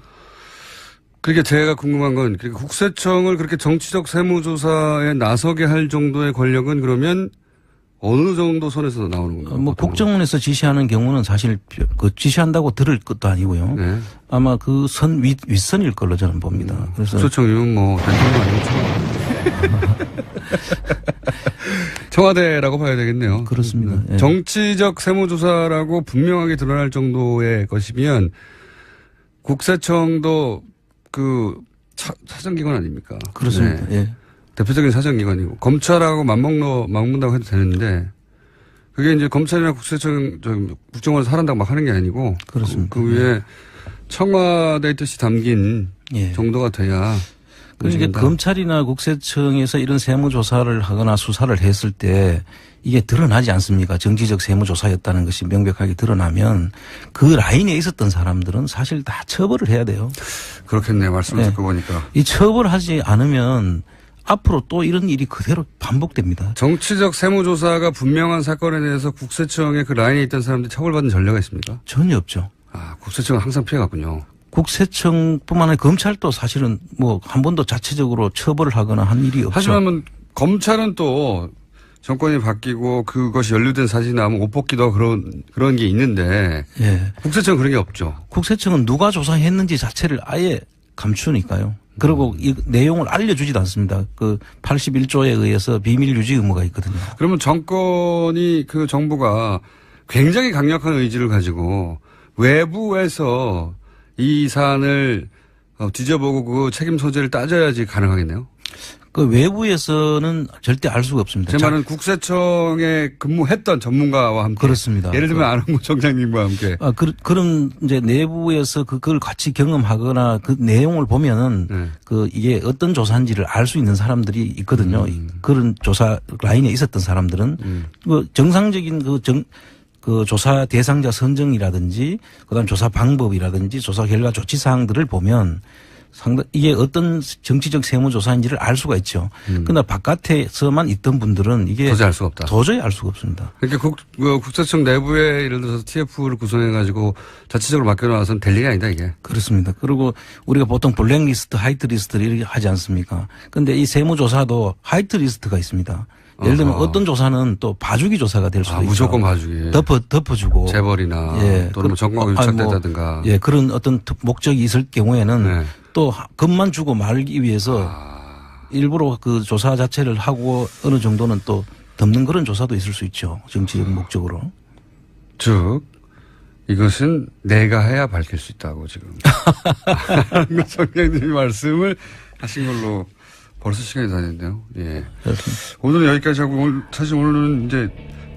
그러니까 제가 궁금한 건 국세청을 그렇게 정치적 세무조사에 나서게 할 정도의 권력은 그러면 어느 정도 선에서 나오는 건가요? 국정원에서 지시하는 경우는 사실 지시한다고 들을 것도 아니고요. 네. 아마 그 선 윗선일 걸로 저는 봅니다. 그래서 국세청이면 대통령 아니면 청와대라고 봐야 되겠네요. 그렇습니다. 예. 정치적 세무조사라고 분명하게 드러날 정도의 것이면 국세청도 그 사정기관 아닙니까? 그렇습니다. 네. 예. 대표적인 사정기관이고 검찰하고 맞먹는다고 해도 되는데 그게 이제 검찰이나 국정원에서 하란다고 막 하는 게 아니고 그렇습니다. 그 위에 청와대의 뜻이 담긴 예. 정도가 돼야 그래서 이게 검찰이나 국세청에서 이런 세무조사를 하거나 수사를 했을 때 이게 드러나지 않습니까? 정치적 세무조사였다는 것이 명백하게 드러나면 그 라인에 있었던 사람들은 사실 다 처벌을 해야 돼요. 그렇겠네요. 말씀을 네. 듣고 보니까. 이 처벌하지 않으면 앞으로 또 이런 일이 그대로 반복됩니다. 정치적 세무조사가 분명한 사건에 대해서 국세청의 그 라인에 있던 사람들이 처벌받은 전례가 있습니까? 전혀 없죠. 아, 국세청은 항상 피해갔군요. 국세청뿐만 아니라 검찰도 사실은 뭐 한 번도 자체적으로 처벌을 하거나 한 일이 없죠. 하지만 검찰은 또 정권이 바뀌고 그것이 연루된 사진이 나오면 옷 벗기도 하고 그런 게 있는데 예. 국세청은 그런 게 없죠. 국세청은 누가 조사했는지 자체를 아예 감추니까요. 그리고 이 내용을 알려주지도 않습니다. 그 81조에 의해서 비밀 유지 의무가 있거든요. 그러면 정권이 그 정부가 굉장히 강력한 의지를 가지고 외부에서 이 사안을 뒤져보고 그 책임 소재를 따져야지 가능하겠네요. 그 외부에서는 절대 알 수가 없습니다. 제 말은 국세청에 근무했던 전문가와 함께. 그렇습니다. 예를 들면 안홍구 청장님과 함께. 그런 이제 내부에서 그걸 같이 경험하거나 그 내용을 보면은 네. 그 이게 어떤 조사인지를 알 수 있는 사람들이 있거든요. 그런 조사 라인에 있었던 사람들은 그 정상적인 그 조사 대상자 선정이라든지 그다음 조사 방법이라든지 조사 결과 조치 사항들을 보면 이게 어떤 정치적 세무조사인지를 알 수가 있죠. 그러나 바깥에서만 있던 분들은 이게 도저히 알 수가 없다. 도저히 알 수가 없습니다. 그러니까 국세청 내부에 예를 들어서 TF를 구성해가지고 자체적으로 맡겨놔서는 될 일이 아니다 이게. 그렇습니다. 그리고 우리가 보통 블랙리스트, 화이트리스트를 이렇게 하지 않습니까? 그런데 이 세무조사도 화이트리스트가 있습니다. 예를 들면 어떤 조사는 또 봐주기 조사가 될 수도 있죠. 무조건 봐주기. 덮어주고. 재벌이나 또는 정광이 유착되다든가. 예, 그런 어떤 목적이 있을 경우에는 네. 또 겁만 주고 말기 위해서 일부러 그 조사 자체를 하고 어느 정도는 또 덮는 그런 조사도 있을 수 있죠. 정치적 목적으로. 즉 이것은 내가 해야 밝힐 수 있다고 지금. 안홍구 청장님이 말씀을 하신 걸로 벌써 시간이 다 됐네요. 예. 오늘은 여기까지 하고 사실 오늘은 이제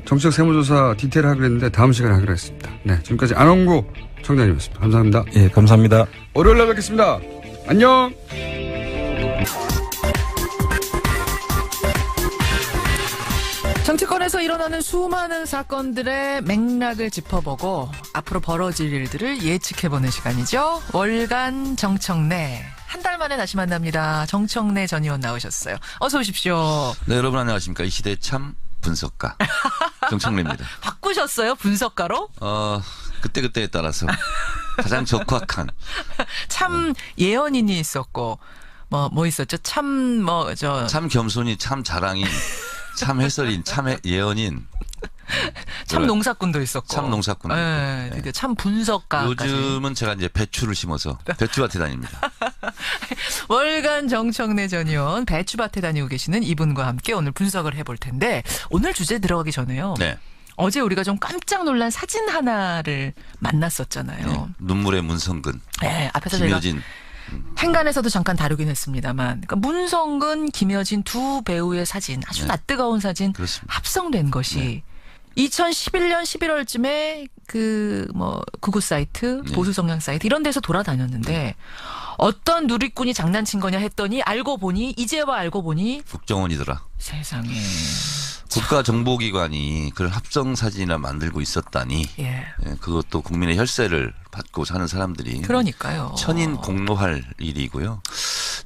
정치적 세무조사 디테일 하기로 했는데 다음 시간에 하기로 했습니다. 네. 지금까지 안홍구 청장님이었습니다. 감사합니다. 예, 감사합니다. 월요일 날 뵙겠습니다. 안녕! 정치권에서 일어나는 수많은 사건들의 맥락을 짚어보고 앞으로 벌어질 일들을 예측해보는 시간이죠. 월간 정청래. 한 달 만에 다시 만납니다. 정청래 전 의원 나오셨어요. 어서 오십시오. 네, 여러분 안녕하십니까. 이 시대의 참 분석가 정청래입니다. 바꾸셨어요? 분석가로? 그때그때에 따라서 가장 적확한. 참 예언인이 있었고 뭐 있었죠? 참 겸손인, 참 자랑인, 참 해설인, 참 예언인. 참 농사꾼도 있었고. 참 농사꾼도 네, 있고. 네. 참 분석가까지. 요즘은 제가 이제 배추를 심어서 배추밭에 다닙니다. 월간 정청래 전 의원 배추밭에 다니고 계시는 이분과 함께 오늘 분석을 해볼 텐데 오늘 주제 들어가기 전에요. 네. 어제 우리가 좀 깜짝 놀란 사진 하나를 만났었잖아요. 네. 눈물의 문성근. 네, 앞에서 김여진. 행간에서도 잠깐 다루긴 했습니다만 그러니까 문성근, 김여진 두 배우의 사진 아주 네. 낯뜨거운 사진 그렇습니다. 합성된 것이 네. 2011년 11월쯤에 구구 사이트, 네. 보수 성향 사이트 이런 데서 돌아다녔는데 어떤 누리꾼이 장난친 거냐 했더니 이제와 알고 보니 국정원이더라. 세상에. 국가정보기관이 그런 합성 사진이나 만들고 있었다니. 예. 예, 그것도 국민의 혈세를 받고 사는 사람들이. 그러니까요. 천인 공노할 일이고요.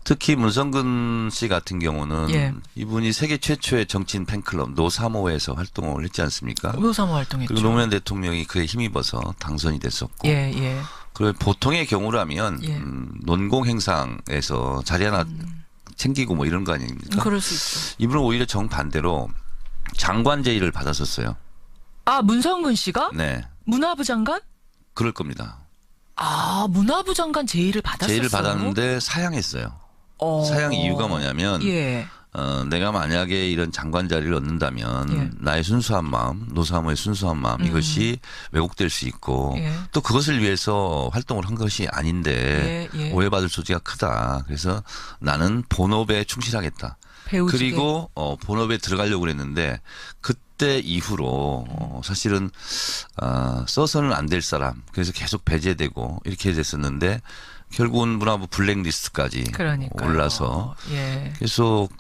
특히 문성근 씨 같은 경우는 예. 이분이 세계 최초의 정치인 팬클럽 노사모에서 활동을 했지 않습니까? 노사모 활동했죠. 그리고 노무현 대통령이 그에 힘입어서 당선이 됐었고. 예, 예. 그리고 보통의 경우라면 예. 논공 행상에서 자리 하나 챙기고 뭐 이런 거 아닙니까? 그럴 수 있죠. 이분은 오히려 정반대로 장관 제의를 받았었어요. 아, 문성근 씨가? 네. 문화부 장관? 그럴 겁니다. 아, 문화부 장관 제의를 받았었어요. 제의를 받았는데 사양했어요. 사양 이유가 뭐냐면 예. 내가 만약에 이런 장관 자리를 얻는다면 예. 나의 순수한 마음, 노사모의 순수한 마음 이것이 왜곡될 수 있고 예. 또 그것을 위해서 활동을 한 것이 아닌데 예, 예. 오해받을 소지가 크다. 그래서 나는 본업에 충실하겠다. 배우지게. 그리고 본업에 들어가려고 그랬는데 그때 이후로 사실은 써서는 안 될 사람 그래서 계속 배제되고 이렇게 됐었는데 결국은 문화부 블랙리스트까지 그러니까요. 올라서 예. 계속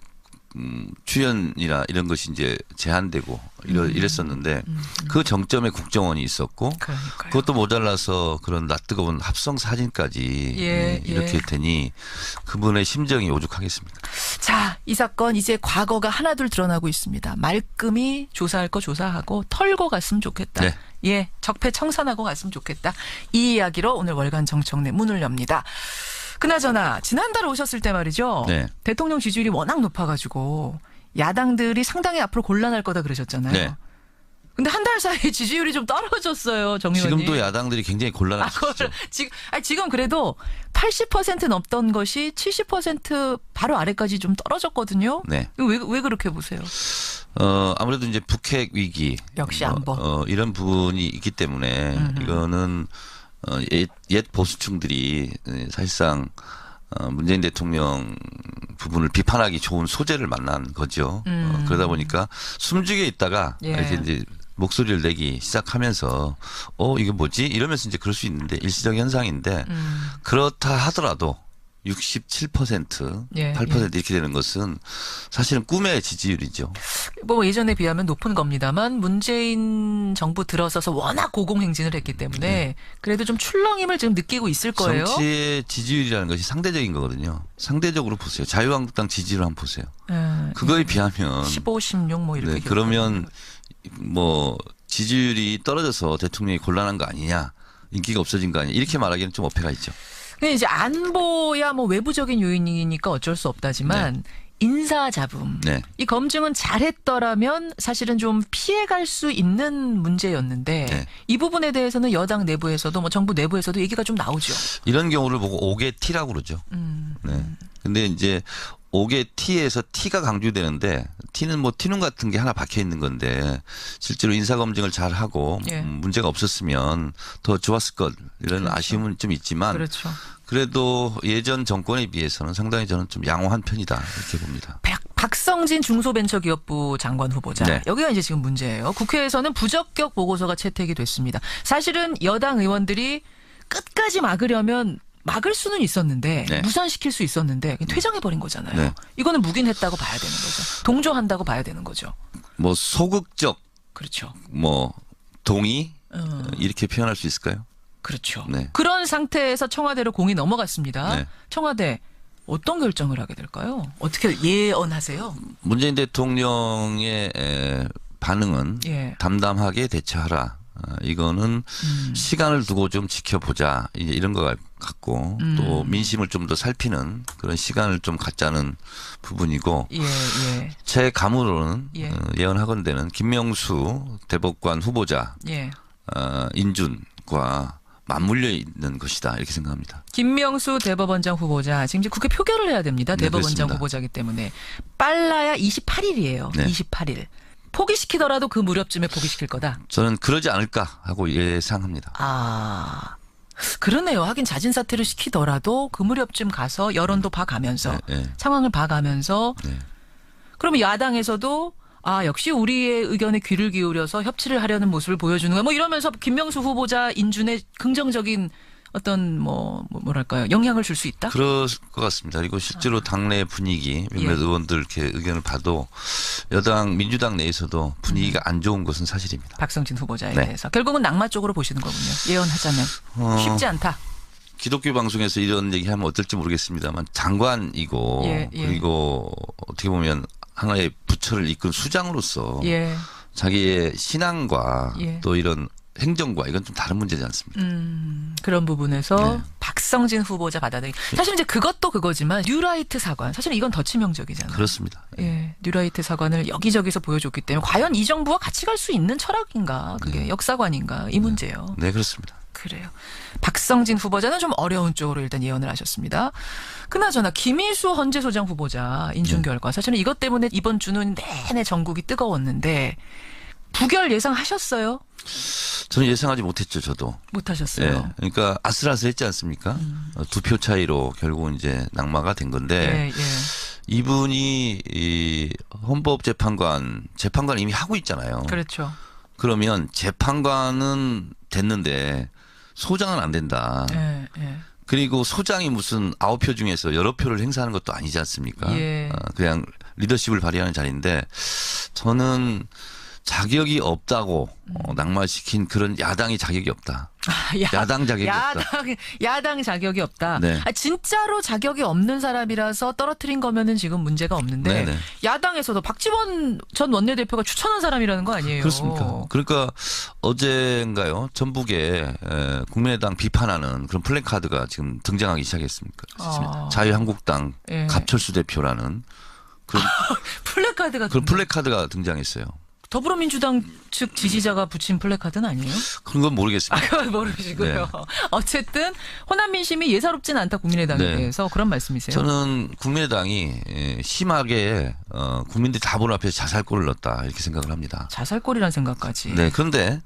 출연이나 이런 것이 이제 제한되고 이랬었는데 그 정점에 국정원이 있었고 그러니까요. 그것도 모자라서 그런 낯뜨거운 합성 사진까지 예, 이렇게 예. 되니 그분의 심정이 오죽하겠습니까? 자, 이 사건 이제 과거가 하나둘 드러나고 있습니다. 말끔히 조사할 거 조사하고 털고 갔으면 좋겠다. 네. 예, 적폐 청산하고 갔으면 좋겠다. 이 이야기로 오늘 월간 정청래 문을 엽니다. 그나저나 지난달에 오셨을 때 말이죠. 네. 대통령 지지율이 워낙 높아가지고 야당들이 상당히 앞으로 곤란할 거다 그러셨잖아요. 네. 근데 한 달 사이에 지지율이 좀 떨어졌어요, 정 의원님. 지금도 야당들이 굉장히 곤란할 수 있죠. 지금 그래도 80% 넘던 것이 70% 바로 아래까지 좀 떨어졌거든요. 네. 왜 그렇게 보세요? 아무래도 이제 북핵 위기. 역시 안보. 이런 부분이 있기 때문에 이거는 옛 보수층들이 사실상 문재인 대통령 부분을 비판하기 좋은 소재를 만난 거죠. 그러다 보니까 숨죽여 있다가 예. 이렇게 이제 목소리를 내기 시작하면서 이게 뭐지? 이러면서 이제 그럴 수 있는데 일시적 현상인데 그렇다 하더라도 67%, 예, 8% 예. 이렇게 되는 것은 사실은 꿈의 지지율이죠. 뭐 예전에 비하면 높은 겁니다만 문재인 정부 들어서서 워낙 고공행진을 했기 때문에 그래도 좀 출렁임을 지금 느끼고 있을 거예요. 정치의 지지율이라는 것이 상대적인 거거든요. 상대적으로 보세요. 자유한국당 지지율 한번 보세요. 예, 그거에 비하면 15, 16 뭐 이렇게. 네, 그러면 뭐 지지율이 떨어져서 대통령이 곤란한 거 아니냐, 인기가 없어진 거 아니냐 이렇게 말하기는 좀 어폐가 있죠. 근데 이제 안보야 뭐 외부적인 요인이니까 어쩔 수 없다지만 인사잡음. 네. 이 검증은 잘했더라면 사실은 좀 피해갈 수 있는 문제였는데 네. 이 부분에 대해서는 여당 내부에서도 뭐 정부 내부에서도 얘기가 좀 나오죠. 이런 경우를 보고 5개 T라고 그러죠. 네. 근데 이제 5개 T에서 T가 강조되는데 T는 뭐 T눈 같은 게 하나 박혀 있는 건데 실제로 인사 검증을 잘 하고 예. 문제가 없었으면 더 좋았을 것 이런 그렇죠. 아쉬움은 좀 있지만 그렇죠. 그래도 예전 정권에 비해서는 상당히 저는 좀 양호한 편이다 이렇게 봅니다. 박성진 중소벤처기업부 장관 후보자. 네. 여기가 이제 지금 문제예요. 국회에서는 부적격 보고서가 채택이 됐습니다. 사실은 여당 의원들이 끝까지 막으려면 막을 수는 있었는데 네. 무산시킬 수 있었는데 퇴장해버린 거잖아요. 네. 이거는 묵인했다고 봐야 되는 거죠. 동조한다고 봐야 되는 거죠. 뭐 소극적 그렇죠. 뭐 동의 이렇게 표현할 수 있을까요? 그렇죠. 네. 그런 상태에서 청와대로 공이 넘어갔습니다. 네. 청와대 어떤 결정을 하게 될까요? 어떻게 예언하세요? 문재인 대통령의 반응은 예. 담담하게 대처하라. 이거는 시간을 두고 좀 지켜보자. 이제 이런 것 같고 또 민심을 좀 더 살피는 그런 시간을 좀 갖자는 부분이고 예, 예, 제 감으로는 예. 예언하건대는 김명수 대법관 후보자 예. 인준과 맞물려 있는 것이다 이렇게 생각합니다. 김명수 대법원장 후보자 지금 이제 국회 표결을 해야 됩니다. 네, 대법원장 그렇습니다. 후보자이기 때문에 빨라야 28일이에요. 네. 28일. 포기시키더라도 그 무렵쯤에 포기시킬 거다. 저는 그러지 않을까 하고 예상합니다. 아, 그러네요. 하긴 자진 사퇴를 시키더라도 그 무렵쯤 가서 여론도 봐가면서 네, 네. 상황을 봐가면서 네. 그러면 야당에서도 역시 우리의 의견에 귀를 기울여서 협치를 하려는 모습을 보여주는 거야. 뭐 이러면서 김명수 후보자 인준에 긍정적인 어떤 뭐랄까요 영향을 줄 수 있다. 그럴 것 같습니다. 그리고 실제로 당내 분위기 몇몇 예. 의원들 이렇게 의견을 봐도 여당 민주당 내에서도 분위기가 안 좋은 것은 사실입니다. 박성진 후보자에 네. 대해서 결국은 낙마 쪽으로 보시는 거군요. 예언하자면 쉽지 않다. 기독교 방송에서 이런 얘기하면 어떨지 모르겠습니다만 장관이고 예, 예. 그리고 어떻게 보면 하나의 부처를 이끈 수장으로서 예, 자기의 신앙과 예. 또 이런 행정과 이건 좀 다른 문제지 않습니까? 그런 부분에서 네. 박성진 후보자 받아들이기. 사실 이제 그것도 그거지만 뉴라이트 사관. 사실 이건 더 치명적이잖아요. 그렇습니다. 예, 뉴라이트 사관을 여기저기서 보여줬기 때문에 과연 이 정부와 같이 갈 수 있는 철학인가, 그게 역사관인가 이 문제예요. 네, 그렇습니다. 그래요. 박성진 후보자는 좀 어려운 쪽으로 일단 예언을 하셨습니다. 그나저나 김희수 헌재소장 후보자 인준 결과 사실은 이것 때문에 이번 주는 내내 전국이 뜨거웠는데 부결 예상하셨어요? 저는 예상하지 못했죠, 저도. 못하셨어요. 예. 그러니까 아슬아슬했지 않습니까? 2표 차이로 결국은 이제 낙마가 된 건데 예, 예. 이분이 이 헌법재판관 이미 하고 있잖아요. 그렇죠. 그러면 재판관은 됐는데 소장은 안 된다. 예, 예. 그리고 소장이 무슨 9표 중에서 여러 표를 행사하는 것도 아니지 않습니까? 예. 그냥 리더십을 발휘하는 자리인데 저는 자격이 없다고 낙마시킨 그런 야당이 자격이 없다. 야당 자격이 없다. 야당 자격이 없다. 네. 아, 진짜로 자격이 없는 사람이라서 떨어뜨린 거면은 지금 문제가 없는데 네네. 야당에서도 박지원 전 원내대표가 추천한 사람이라는 거 아니에요? 그렇습니까? 그러니까 어제인가요? 전북에 국민의당 비판하는 그런 플래카드가 지금 등장하기 시작했습니까? 자유한국당 예. 갑철수 대표라는 그런 플래카드가 그런 플래카드가 등장했어요. 더불어민주당 측 지지자가 붙인 플래카드는 아니에요? 그런 건 모르겠습니다. 그걸 모르시고요. 네. 어쨌든 호남 민심이 예사롭진 않다 국민의당에 네. 대해서 그런 말씀이세요? 저는 국민의당이 심하게 국민들이 다분 앞에서 자살골을 넣었다 이렇게 생각을 합니다. 자살골이란 생각까지. 네, 그런데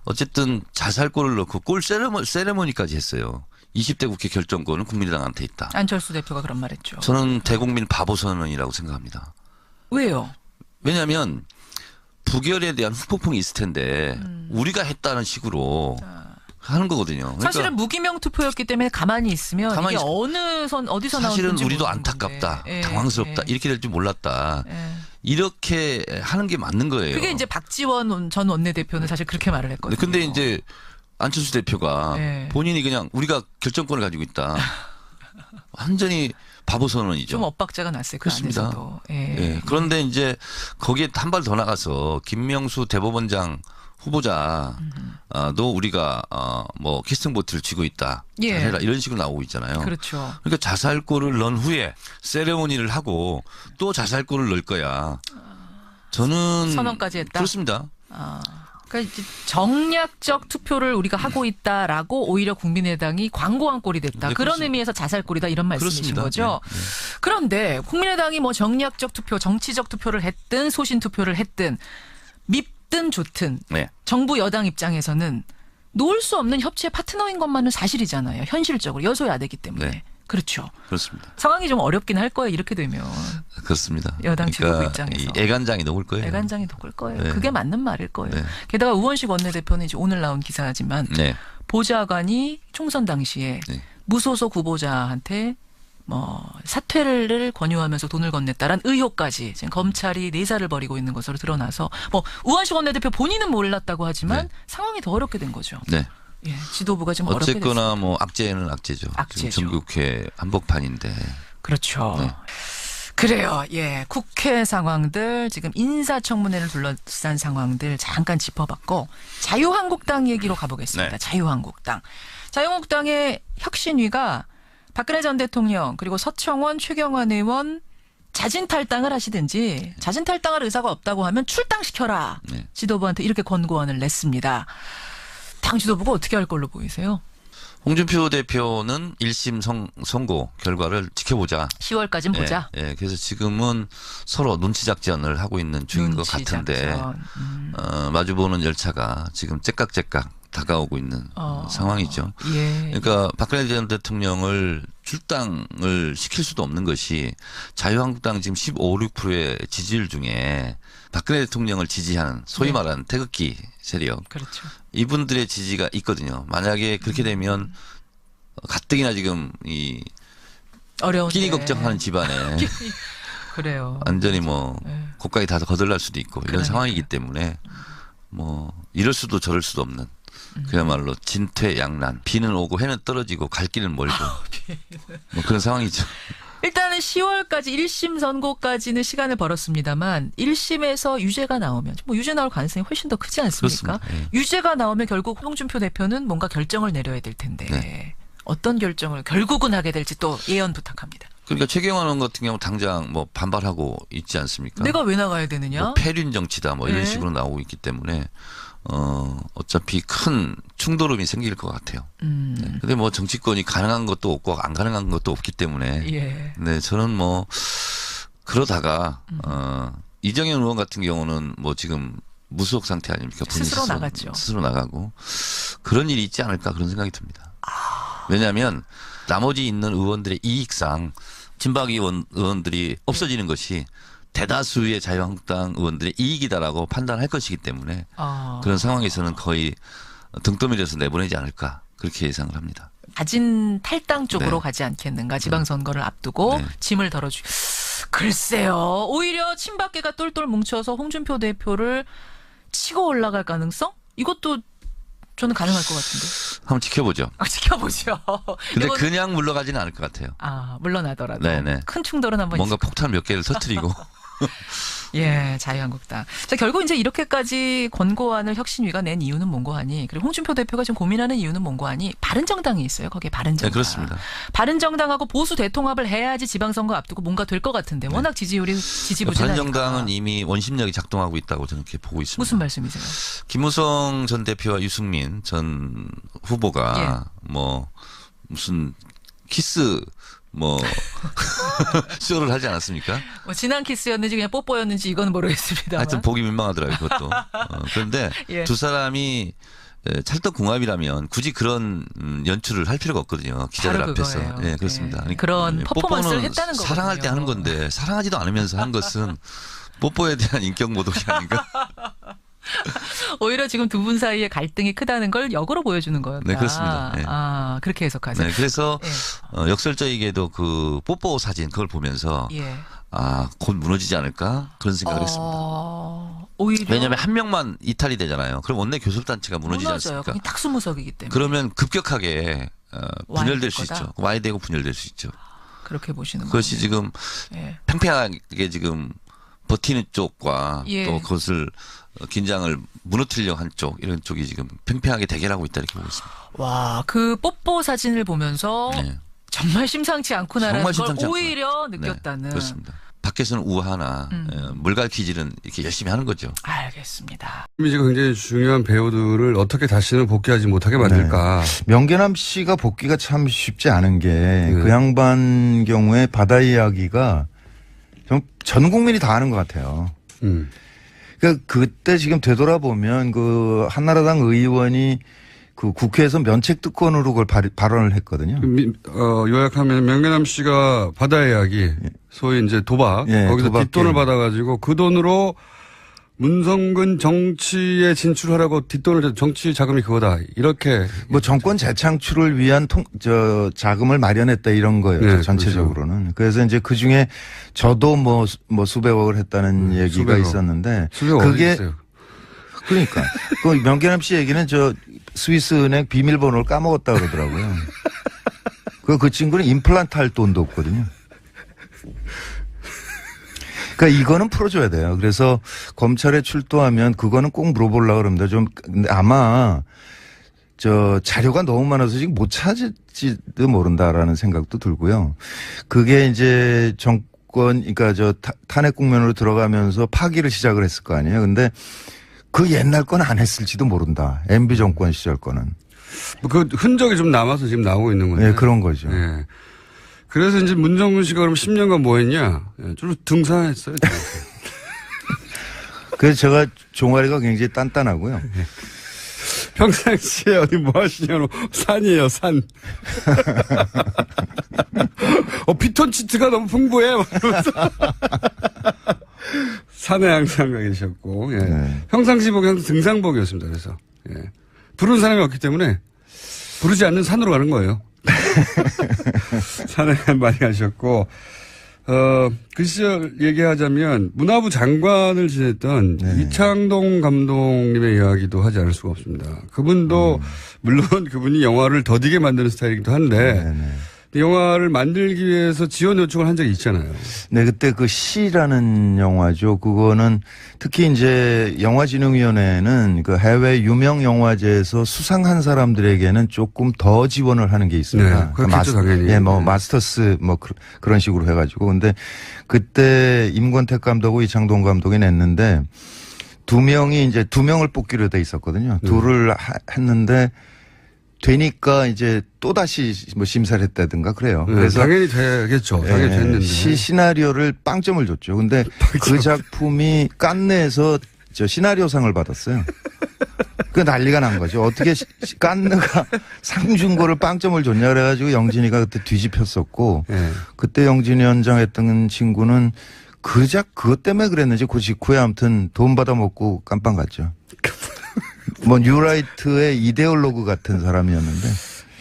어쨌든 자살골을 넣고 골 세레머니까지 했어요. 20대 국회 결정권은 국민의당한테 있다. 안철수 대표가 그런 말했죠. 저는 대국민 바보 선언이라고 생각합니다. 왜요? 왜냐하면 부결에 대한 후폭풍이 있을 텐데 우리가 했다는 식으로 하는 거거든요. 그러니까 사실은 무기명 투표였기 때문에 가만히 있으면 가만히 이게 있- 어느 선 어디서 나오는지 사실은 우리도 모르는 안타깝다, 건데. 예, 당황스럽다, 예, 이렇게 될 줄 몰랐다. 예. 이렇게 하는 게 맞는 거예요. 그게 이제 박지원 전 원내대표는 사실 그렇게 말을 했거든요. 근데 이제 안철수 대표가 예. 본인이 그냥 우리가 결정권을 가지고 있다. 완전히 바보 선언이죠. 좀 엇박자가 났어요. 그 그렇습니다. 안에서도. 예. 예. 그런데 이제 거기에 한 발 더 나가서 김명수 대법원장 후보자도 우리가 뭐 캐스팅 보트를 쥐고 있다. 예. 잘해라 이런 식으로 나오고 있잖아요. 그렇죠. 그러니까 자살골을 넣은 후에 세레모니를 하고 또 자살골을 넣을 거야. 저는 선언까지 했다? 그렇습니다. 그러니까 이제 정략적 투표를 우리가 하고 있다라고 오히려 국민의당이 광고한 꼴이 됐다. 네, 그런 그렇습니다. 의미에서 자살골이다 이런 말씀이신 그렇습니다. 거죠. 네, 네. 그런데 국민의당이 뭐 정략적 투표, 정치적 투표를 했든 소신 투표를 했든 밉든 좋든 네. 정부 여당 입장에서는 놓을 수 없는 협치의 파트너인 것만은 사실이잖아요. 현실적으로 여소야대기 때문에. 네. 그렇죠. 그렇습니다. 상황이 좀 어렵긴 할 거예요. 이렇게 되면. 그렇습니다. 여당 지도부 그러니까 입장에서. 이 애간장이 녹을 거예요. 애간장이 녹을 거예요. 네. 그게 맞는 말일 거예요. 네. 게다가 우원식 원내대표는 이제 오늘 나온 기사지만 네. 보좌관이 총선 당시에 네. 무소속 후보자한테 뭐 사퇴를 권유하면서 돈을 건넸다란 의혹까지 지금 검찰이 내사를 벌이고 있는 것으로 드러나서 뭐 우원식 원내대표 본인은 몰랐다고 하지만 네. 상황이 더 어렵게 된 거죠. 네. 예, 지도부가 지금 어렵게 됐습니다. 어쨌거나 뭐 악재는 악재죠. 악재죠. 지금 전국회 한복판인데. 그렇죠. 네. 그래요. 예. 국회 상황들, 지금 인사청문회를 둘러싼 상황들 잠깐 짚어봤고, 자유한국당 얘기로 가보겠습니다. 네. 자유한국당. 자유한국당의 혁신위가 박근혜 전 대통령, 그리고 서청원, 최경환 의원 자진 탈당을 하시든지, 자진 탈당할 의사가 없다고 하면 출당시켜라. 네. 지도부한테 이렇게 권고안을 냈습니다. 당 지도부가 어떻게 할 걸로 보이세요? 홍준표 대표는 1심 선고 결과를 지켜보자. 10월까지는 보자. 예, 그래서 지금은 서로 눈치 작전을 하고 있는 중인 것 눈치 같은데 작전. 마주보는 열차가 지금 째깍째깍 다가오고 있는 상황이죠. 예. 그러니까 박근혜 전 대통령을 출당을 시킬 수도 없는 것이 자유한국당 지금 15, 6%의 지지율 중에 박근혜 대통령을 지지하는 소위 말하는 태극기 세력 그렇죠. 이분들의 지지가 있거든요. 만약에 그렇게 되면 가뜩이나 지금 이 어려운데. 끼니 걱정하는 집안에 그래요. 완전히 뭐 네. 고가에 다 거들날 수도 있고 이런 그러니까요. 상황이기 때문에 뭐 이럴 수도 저럴 수도 없는 그야말로 진퇴양난 비는 오고 해는 떨어지고 갈 길은 멀고 뭐 그런 상황이죠. 일단은 10월까지 1심 선고까지는 시간을 벌었습니다만 1심에서 유죄가 나오면 뭐 유죄 나올 가능성이 훨씬 더 크지 않습니까? 그렇습니다. 예. 유죄가 나오면 결국 홍준표 대표는 뭔가 결정을 내려야 될 텐데 네. 어떤 결정을 결국은 하게 될지 또 예언 부탁합니다. 그러니까 최경환 의원 같은 경우 당장 뭐 반발하고 있지 않습니까? 내가 왜 나가야 되느냐? 뭐 폐륜 정치다 뭐 이런 네. 식으로 나오고 있기 때문에 어차피 큰 충돌음이 생길 것 같아요. 네. 근데 뭐 정치권이 가능한 것도 없고 안 가능한 것도 없기 때문에 예. 네, 저는 뭐 그러다가 이정현 의원 같은 경우는 뭐 지금 무소속 상태 아닙니까? 본인 스스로 나갔죠. 스스로 나가고 그런 일이 있지 않을까 그런 생각이 듭니다. 왜냐하면 나머지 있는 의원들의 이익상 친박 의원들이 없어지는 것이 대다수의 자유한국당 의원들의 이익이다라고 판단할 것이기 때문에 그런 상황에서는 거의 등 떠밀려서 내보내지 않을까 그렇게 예상을 합니다. 낮은 탈당 쪽으로 네. 가지 않겠는가 지방선거를 앞두고 네. 짐을 덜어주. 글쎄요. 오히려 친박계가 똘똘 뭉쳐서 홍준표 대표를 치고 올라갈 가능성? 이것도 저는 가능할 것 같은데. 한번 지켜보죠. 지켜보죠. 근데 이건- 그냥 물러가지는 않을 것 같아요. 물러나더라도 네네. 큰 충돌은 한번 뭔가 있을 것 폭탄 몇 개를 터뜨리고 예, 자유한국당. 자, 결국 이제 이렇게까지 권고안을 혁신위가 낸 이유는 뭔고 하니, 그리고 홍준표 대표가 지금 고민하는 이유는 뭔고 하니, 바른정당이 있어요. 거기에 바른정당. 네, 그렇습니다. 바른정당하고 보수 대통합을 해야지 지방선거 앞두고 뭔가 될 것 같은데, 워낙 지지율이 지지부진하니까. 바른정당은 이미 원심력이 작동하고 있다고 저는 이렇게 보고 있습니다. 무슨 말씀이세요? 김무성 전 대표와 유승민 전 후보가 뭐 무슨 키스 뭐 쇼를 하지 않았습니까? 뭐 지난 키스였는지 그냥 뽀뽀였는지 이건 모르겠습니다. 하여튼 보기 민망하더라고요, 그것도. 그런데 예. 두 사람이 찰떡궁합이라면 굳이 그런 연출을 할 필요가 없거든요. 기자들 바로 앞에서. 그거예요. 네, 그렇습니다. 예. 그런 퍼포먼스를 뽀뽀는 했다는 거거든요. 사랑할 때 하는 건데 사랑하지도 않으면서 한 것은 뽀뽀에 대한 인격 모독이 아닌가? 오히려 지금 두 분 사이에 갈등이 크다는 걸 역으로 보여주는 거였다. 네, 그렇습니다. 네. 그렇게 해석하세요. 네, 그래서 예. 역설적이게도 그 뽀뽀 사진 그걸 보면서 예. 곧 무너지지 않을까 그런 생각을 했습니다. 오히려 왜냐하면 한 명만 이탈이 되잖아요. 그럼 원내 교섭단체가 무너지지 무너져요. 않습니까? 거기 탁수무석이기 때문에. 그러면 급격하게 분열될 와야 수 될 거다? 있죠. 와해되고 분열될 수 있죠. 그렇게 보시는 그것이 거군요. 지금 예. 팽팽하게 지금 버티는 쪽과 예. 또 그것을 긴장을 무너뜨리려고 한 쪽 이런 쪽이 지금 팽팽하게 대결하고 있다 이렇게 보고 있습니다. 와, 그 뽀뽀 사진을 보면서 네. 정말 심상치 않구나라는 정말 걸 심상치 오히려 네, 느꼈다는. 그렇습니다. 밖에서는 우하나 물갈퀴질은 이렇게 열심히 하는 거죠. 알겠습니다. 이미지가 굉장히 중요한 배우들을 어떻게 다시는 복귀하지 못하게 만들까. 명계남 씨가 복귀가 참 쉽지 않은 게 그 양반 경우에 바다 이야기가 전 국민이 다 아는 것 같아요. 그러니까 그때 지금 되돌아보면 그 한나라당 의원이 그 국회에서 면책특권으로 그걸 발언을 했거든요. 요약하면 명계남 씨가 바다 이야기, 소위 이제 도박, 예, 거기서 도박 뒷돈을 게임. 받아가지고 그 돈으로 문성근 정치에 진출하라고 뒷돈을 정치 자금이 그거다. 이렇게. 뭐 정권 재창출을 위한 자금을 마련했다 이런 거예요. 네, 전체적으로는. 그래서 이제 그 중에 저도 뭐 수백억을 했다는 얘기가 수백억. 있었는데 수백억 그게 어디 있어요? 그러니까 그 명계남 씨 얘기는 스위스 은행 비밀번호를 까먹었다 그러더라고요. 그 친구는 임플란트 할 돈도 없거든요. 그러니까 이거는 풀어줘야 돼요. 그래서 검찰에 출두하면 그거는 꼭 물어보려고 그럽니다. 근데 아마 자료가 너무 많아서 지금 못 찾을지도 모른다라는 생각도 들고요. 그게 이제 그러니까 탄핵 국면으로 들어가면서 파기를 시작을 했을 거 아니에요. 근데 그 옛날 건 안 했을지도 모른다. MB 정권 시절 거는. 그 흔적이 좀 남아서 지금 나오고 있는 건데. 네, 그런 거죠. 예. 그래서 이제 문정근 씨가 그럼 10년간 뭐 했냐? 주로 등산했어요. 그래서 제가 종아리가 굉장히 단단하고요. 평상시에 어디 뭐 하시냐고 산이에요, 산. 피톤치드가 너무 풍부해. 막 이러면서. 산에 항상 가 계셨고, 예. 네. 평상시복이 항상 등산복이었습니다. 그래서, 예. 부르는 사람이 없기 때문에 부르지 않는 산으로 가는 거예요. 산에 많이 가셨고, 그 시절 얘기하자면 문화부 장관을 지냈던 이창동 감독님의 이야기도 하지 않을 수가 없습니다. 그분도 물론 그분이 영화를 더디게 만드는 스타일이기도 한데 영화를 만들기 위해서 지원 요청을 한 적이 있잖아요. 네, 그때 그 시라는 영화죠. 그거는 특히 이제 영화진흥위원회는 그 해외 유명 영화제에서 수상한 사람들에게는 조금 더 지원을 하는 게 있습니다. 네, 그렇겠죠, 당연히. 예, 뭐 네. 마스터스 뭐 그런 식으로 해가지고. 근데 그때 임권택 감독하고 이창동 감독이 냈는데 두 명을 뽑기로 돼 있었거든요. 둘을 했는데 되니까 이제 또 다시 뭐 심사를 했다든가 그래요. 네, 그래서 당연히 되겠죠. 당연히 됐는데. 시나리오를 빵점을 줬죠. 근데 그 작품이 깐느에서 저 시나리오상을 받았어요. 그 난리가 난 거죠. 어떻게 깐느가 상 준 거를 빵점을 줬냐 그래가지고 영진이가 그때 뒤집혔었고 네. 그때 영진이 현장 했던 친구는 그것 때문에 그랬는지 그 직후에 아무튼 돈 받아먹고 깜빵 갔죠. 뭐 뉴라이트의 이데올로그 같은 사람이었는데.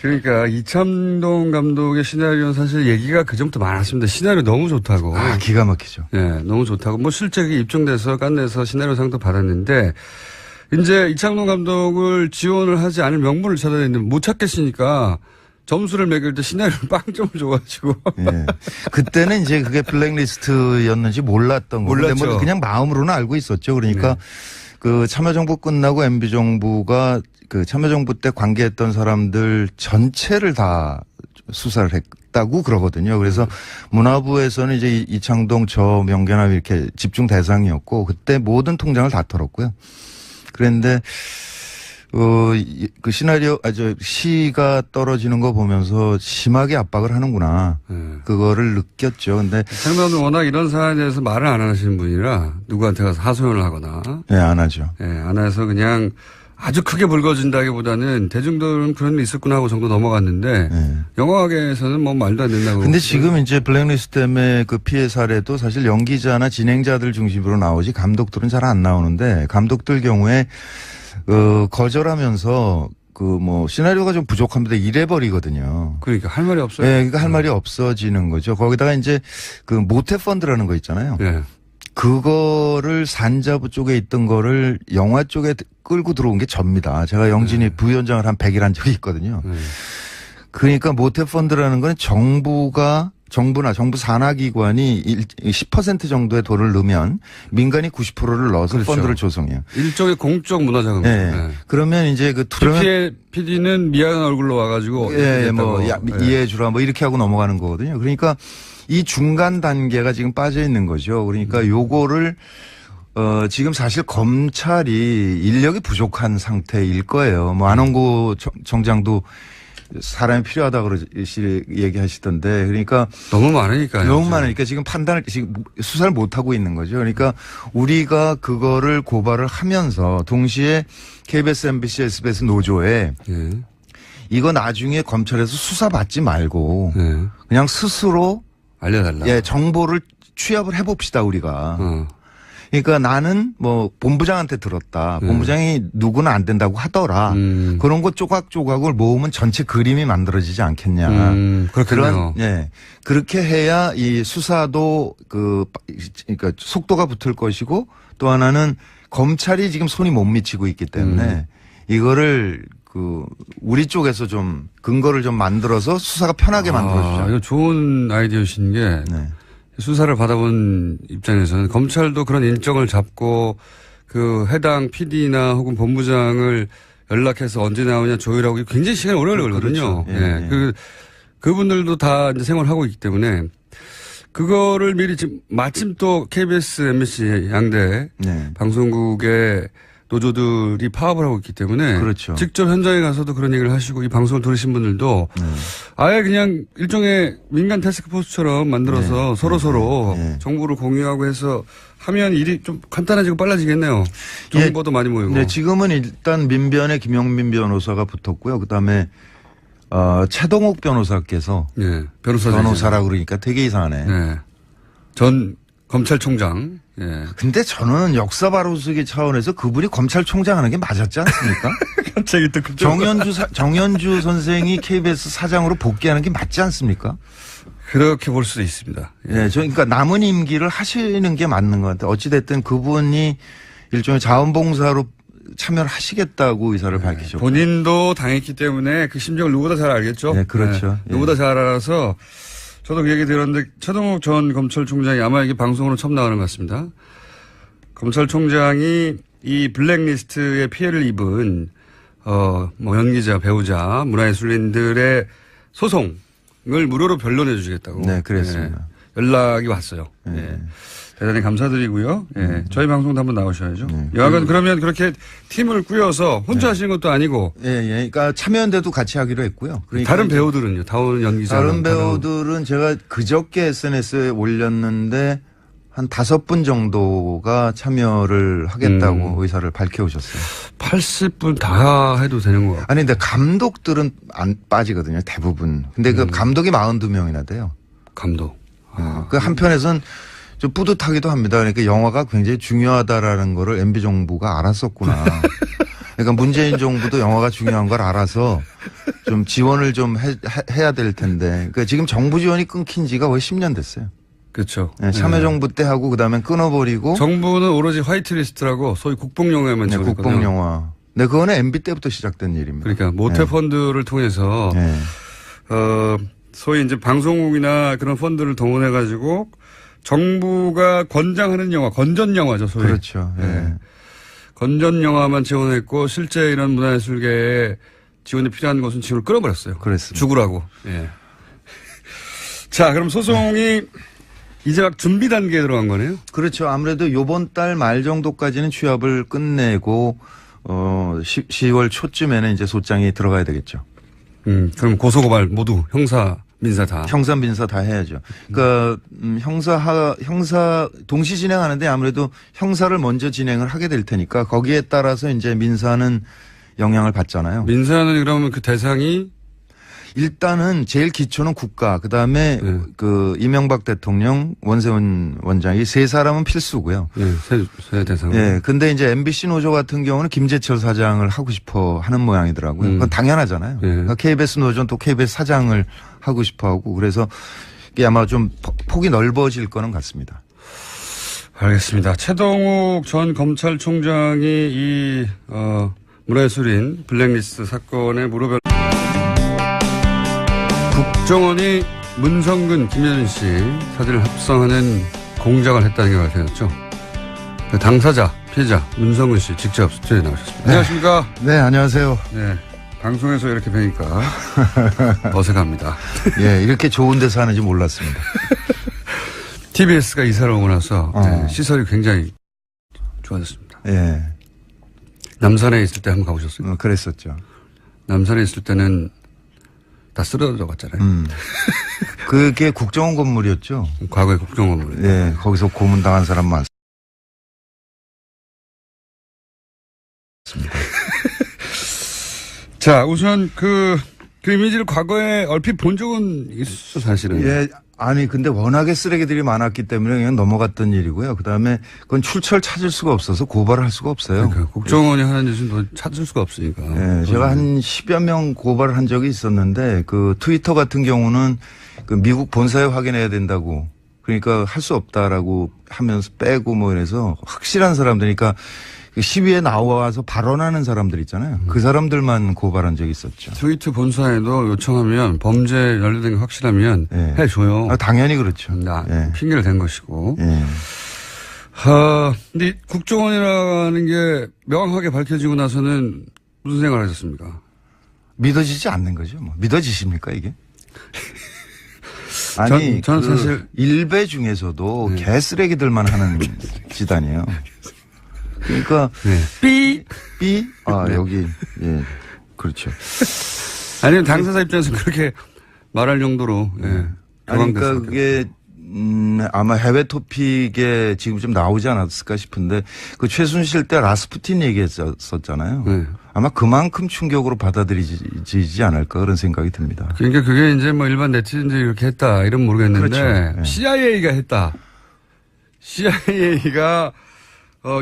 그러니까 이창동 감독의 시나리오는 사실 얘기가 그전부터 많았습니다. 시나리오 너무 좋다고. 아, 기가 막히죠. 네, 너무 좋다고. 뭐 실제 그게 입증돼서 깐내서 시나리오상도 받았는데 이제 이창동 감독을 지원을 하지 않을 명분을 찾아냈는데 못 찾겠으니까 점수를 매길 때 시나리오를 빵점을 줘가지고. 예. 그때는 이제 그게 블랙리스트였는지 몰랐던 건데 몰랐죠. 뭐 그냥 마음으로는 알고 있었죠. 그러니까 네. 그 참여정부 끝나고 MB정부가 그 참여정부 때 관계했던 사람들 전체를 다 수사를 했다고 그러거든요. 그래서 문화부에서는 이제 이창동 저 명계남 이렇게 집중 대상이었고 그때 모든 통장을 다 털었고요. 그런데 그 시나리오, 시가 떨어지는 거 보면서 심하게 압박을 하는구나. 네. 그거를 느꼈죠. 근데. 장담은 워낙 이런 사안에 대해서 말을 안 하시는 분이라 누구한테 가서 하소연을 하거나. 네, 안 하죠. 안 해서 그냥 아주 크게 불거진다기보다는 대중들은 그런 일 있었구나 하고 정도 넘어갔는데 네. 영화계에서는 뭐 말도 안 된다고. 근데 지금 이제 블랙리스트 때문에 그 피해 사례도 사실 연기자나 진행자들 중심으로 나오지 감독들은 잘 안 나오는데 감독들 경우에 거절하면서 시나리오가 좀 부족합니다. 이래버리거든요. 그러니까 할 말이 없어요. 네, 그러니까 할 말이 없어지는 거죠. 거기다가 이제 그 모태 펀드라는 거 있잖아요. 네. 그거를 산자부 쪽에 있던 거를 영화 쪽에 끌고 들어온 게 접니다. 제가 영진이 부위원장을 한 100일 한 적이 있거든요. 그러니까 모태 펀드라는 건 정부 산하기관이 10% 정도의 돈을 넣으면 민간이 90%를 넣어서 그렇죠. 펀드를 조성해요. 일종의 공적 문화자금. 네. 그러면 이제 피해 PD는 미안한 얼굴로 와가지고. 이해해 주라 이렇게 하고 넘어가는 거거든요. 그러니까 이 중간 단계가 지금 빠져 있는 거죠. 그러니까 요거를 지금 사실 검찰이 인력이 부족한 상태일 거예요. 안원구 정장도 사람이 필요하다 얘기하시던데 그러니까 너무 많으니까요. 너무 많으니까 지금 수사를 못 하고 있는 거죠. 그러니까 우리가 그거를 고발을 하면서 동시에 KBS, MBC, SBS 노조에 이거 나중에 검찰에서 수사받지 말고 그냥 스스로 알려달라. 정보를 취합을 해봅시다 우리가. 그러니까 나는 본부장한테 들었다. 본부장이 누구는 안 된다고 하더라. 그런 거 조각조각을 모으면 전체 그림이 만들어지지 않겠냐. 그렇겠네요. 그렇게 해야 이 수사도 그러니까 속도가 붙을 것이고 또 하나는 검찰이 지금 손이 못 미치고 있기 때문에 이거를 우리 쪽에서 좀 근거를 좀 만들어서 수사가 편하게 만들어주자. 이거 좋은 아이디어신 게 수사를 받아본 입장에서는 검찰도 그런 일정을 잡고 그 해당 PD나 혹은 본부장을 연락해서 언제 나오냐 조율하고 굉장히 시간이 오래 걸리거든요. 그렇죠. 그분들도 다 이제 생활하고 있기 때문에 그거를 미리 지금 마침 또 KBS, MBC 양대 방송국의 노조들이 파업을 하고 있기 때문에 그렇죠. 직접 현장에 가서도 그런 얘기를 하시고 이 방송을 들으신 분들도 아예 그냥 일종의 민간 태스크포스처럼 만들어서 서로 정보를 공유하고 해서 하면 일이 좀 간단해지고 빨라지겠네요. 정보도 많이 모이고. 네, 지금은 일단 민변에 김영민 변호사가 붙었고요. 그다음에 최동욱 변호사께서 변호사라고 그러니까 되게 이상하네. 전 검찰총장. 근데 저는 역사 바로쓰기 차원에서 그분이 검찰총장 하는 게 맞았지 않습니까? 갑자기 또 정연주 선생이 KBS 사장으로 복귀하는 게 맞지 않습니까? 그렇게 볼 수도 있습니다. 그러니까 남은 임기를 하시는 게 맞는 것 같아요. 어찌됐든 그분이 일종의 자원봉사로 참여를 하시겠다고 의사를 밝히셨고. 본인도 당했기 때문에 그 심정을 누구보다 잘 알겠죠. 네, 그렇죠. 예. 누구보다 잘 알아서 저도 그 얘기 들었는데 최동욱 전 검찰총장이 아마 이게 방송으로 처음 나오는 것 같습니다. 검찰총장이 이 블랙리스트의 피해를 입은 뭐 연기자, 배우자, 문화예술인들의 소송을 무료로 변론해 주시겠다고. 네, 그랬습니다. 연락이 왔어요. 네. 대단히 감사드리고요. 저희 방송도 한번 나오셔야죠. 여하간 그러면 그렇게 팀을 꾸려서 혼자 하시는 것도 아니고. 그러니까 참여연대도 같이 하기로 했고요. 그러니까 다른 배우들은요? 다른 연기자. 다른 배우들은 제가 그저께 SNS에 올렸는데 한 5분 정도가 참여를 하겠다고 의사를 밝혀오셨어요. 80분 다 해도 되는 거 같아요. 아니, 근데 감독들은 안 빠지거든요. 대부분. 근데 그 감독이 42명이나 돼요. 감독. 그 한편에선 좀 뿌듯하기도 합니다. 그러니까 영화가 굉장히 중요하다라는 거를 MB 정부가 알았었구나. 그러니까 문재인 정부도 영화가 중요한 걸 알아서 좀 지원을 좀 해야 될 텐데. 그러니까 지금 정부 지원이 끊긴 지가 거의 10년 됐어요. 그렇죠. 네, 참여정부 때 하고 그다음에 끊어버리고. 정부는 오로지 화이트리스트라고 소위 국뽕영화만 네, 지원했거든요. 국뽕영화. 네, 그거는 MB 때부터 시작된 일입니다. 그러니까 모태펀드를 통해서 네. 소위 이제 방송국이나 그런 펀드를 동원해 가지고 정부가 권장하는 영화, 건전 영화죠, 소위. 그렇죠. 네. 건전 영화만 지원했고 실제 이런 문화예술계에 지원이 필요한 것은 지원을 끊어버렸어요. 그렇습니다. 죽으라고. 예. 자, 그럼 소송이 이제 막 준비 단계에 들어간 거네요. 그렇죠. 아무래도 요번 달 말 정도까지는 취합을 끝내고 10월 초쯤에는 이제 소장이 들어가야 되겠죠. 그럼 고소고발 모두 형사, 민사 다. 형사, 민사 다 해야죠. 그러니까 형사 동시 진행하는데 아무래도 형사를 먼저 진행을 하게 될 테니까 거기에 따라서 이제 민사는 영향을 받잖아요. 민사는 그러면 그 대상이 일단은 제일 기초는 국가, 그다음에 그 이명박 대통령, 원세훈 원장이 세 사람은 필수고요. 세 대상. 예. 근데 이제 MBC 노조 같은 경우는 김재철 사장을 하고 싶어 하는 모양이더라고요. 그건 당연하잖아요. 그러니까 KBS 노조는 또 KBS 사장을 하고 싶어 하고 그래서 이게 아마 좀 폭이 넓어질 거는 같습니다. 알겠습니다. 최동욱 전 검찰총장이 이 문화예술인 블랙리스트 사건의 무료변 국정원이 문성근, 김여준 씨 사진을 합성하는 공작을 했다는 게 밝혀졌죠. 그 당사자, 피해자 문성근 씨 직접 스튜디오에 나오셨습니다. 네. 안녕하십니까? 네, 안녕하세요. 네, 방송에서 이렇게 뵈니까 어색합니다. 예, 이렇게 좋은 데서 하는지 몰랐습니다. TBS가 이사를 오고 나서 네, 시설이 굉장히 좋아졌습니다. 예. 남산에 있을 때 한번 가보셨어요? 그랬었죠. 남산에 있을 때는 다 쓰러져 갔잖아요. 그게 국정원 건물이었죠. 과거의 국정원 건물. 예, 거기서 고문당한 사람 많습니다. 자, 우선 그 이미지를 과거에 얼핏 본 적은 있어, 사실은. 예, 아니, 근데 워낙에 쓰레기들이 많았기 때문에 그냥 넘어갔던 일이고요. 그 다음에 그건 출처를 찾을 수가 없어서 고발을 할 수가 없어요. 그러니까 국정원이 하는 짓은 더 찾을 수가 없으니까. 예, 제가 한 10여 명 고발을 한 적이 있었는데 그 트위터 같은 경우는 그 미국 본사에 확인해야 된다고 그러니까 할 수 없다라고 하면서 빼고 뭐 이래서 확실한 사람들이니까 그 시위에 나와서 발언하는 사람들 있잖아요. 그 사람들만 고발한 적이 있었죠. 트위터 본사에도 요청하면 범죄 연루된 게 확실하면 예. 해줘요. 아, 당연히 그렇죠. 예. 핑계를 댄 것이고. 예. 근데 국정원이라는 게 명확하게 밝혀지고 나서는 무슨 생각을 하셨습니까? 믿어지지 않는 거죠. 뭐. 믿어지십니까 이게? 아니, 저는 사실 일베 중에서도 개쓰레기들만 하는 집단이에요. 그러니까 삐 여기 예 그렇죠. 아니면 당사자 입장에서 그렇게 말할 정도로 그러니까 그게 아마 해외 토픽에 지금 좀 나오지 않았을까 싶은데 그 최순실 때 라스푸틴 얘기했었잖아요. 네. 아마 그만큼 충격으로 받아들이지 않을까 그런 생각이 듭니다. 그러니까 그게 이제 뭐 일반 네티즌들이 이렇게 했다 이런 모르겠는데 그렇죠. 네. CIA가 했다. CIA가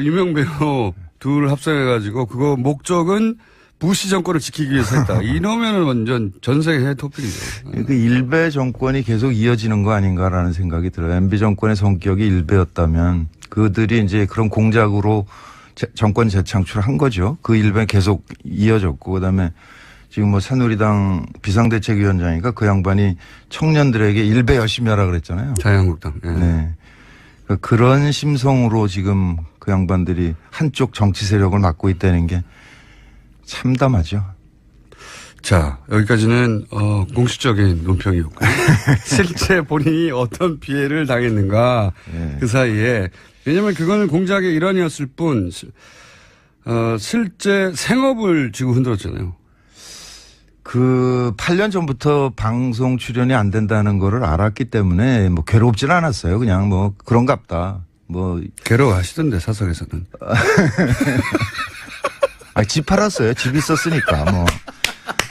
유명 배우 둘을 합성해가지고 그거 목적은 부시 정권을 지키기 위해서 했다. 이러면은 완전 전 세계 해외 토픽이죠. 그 일베 정권이 계속 이어지는 거 아닌가라는 생각이 들어요. MB 정권의 성격이 일베였다면 그들이 이제 그런 공작으로 정권 재창출한 거죠. 그 일변 계속 이어졌고 그다음에 지금 뭐 새누리당 비상대책위원장이니까 그 양반이 청년들에게 일배 열심히 하라 그랬잖아요. 자유한국당. 예. 네. 그러니까 그런 심성으로 지금 그 양반들이 한쪽 정치 세력을 맡고 있다는 게 참담하죠. 자, 여기까지는 공식적인 논평이었고 실제 본인이 어떤 피해를 당했는가 네. 그 사이에 왜냐하면 그거는 공작의 일환이었을 뿐 실제 생업을 지고 흔들었잖아요. 그 8년 전부터 방송 출연이 안 된다는 거를 알았기 때문에 뭐 괴롭진 않았어요. 그냥 뭐 그런갑다. 뭐 괴로워하시던데 사석에서는. 집 팔았어요. 집 있었으니까 뭐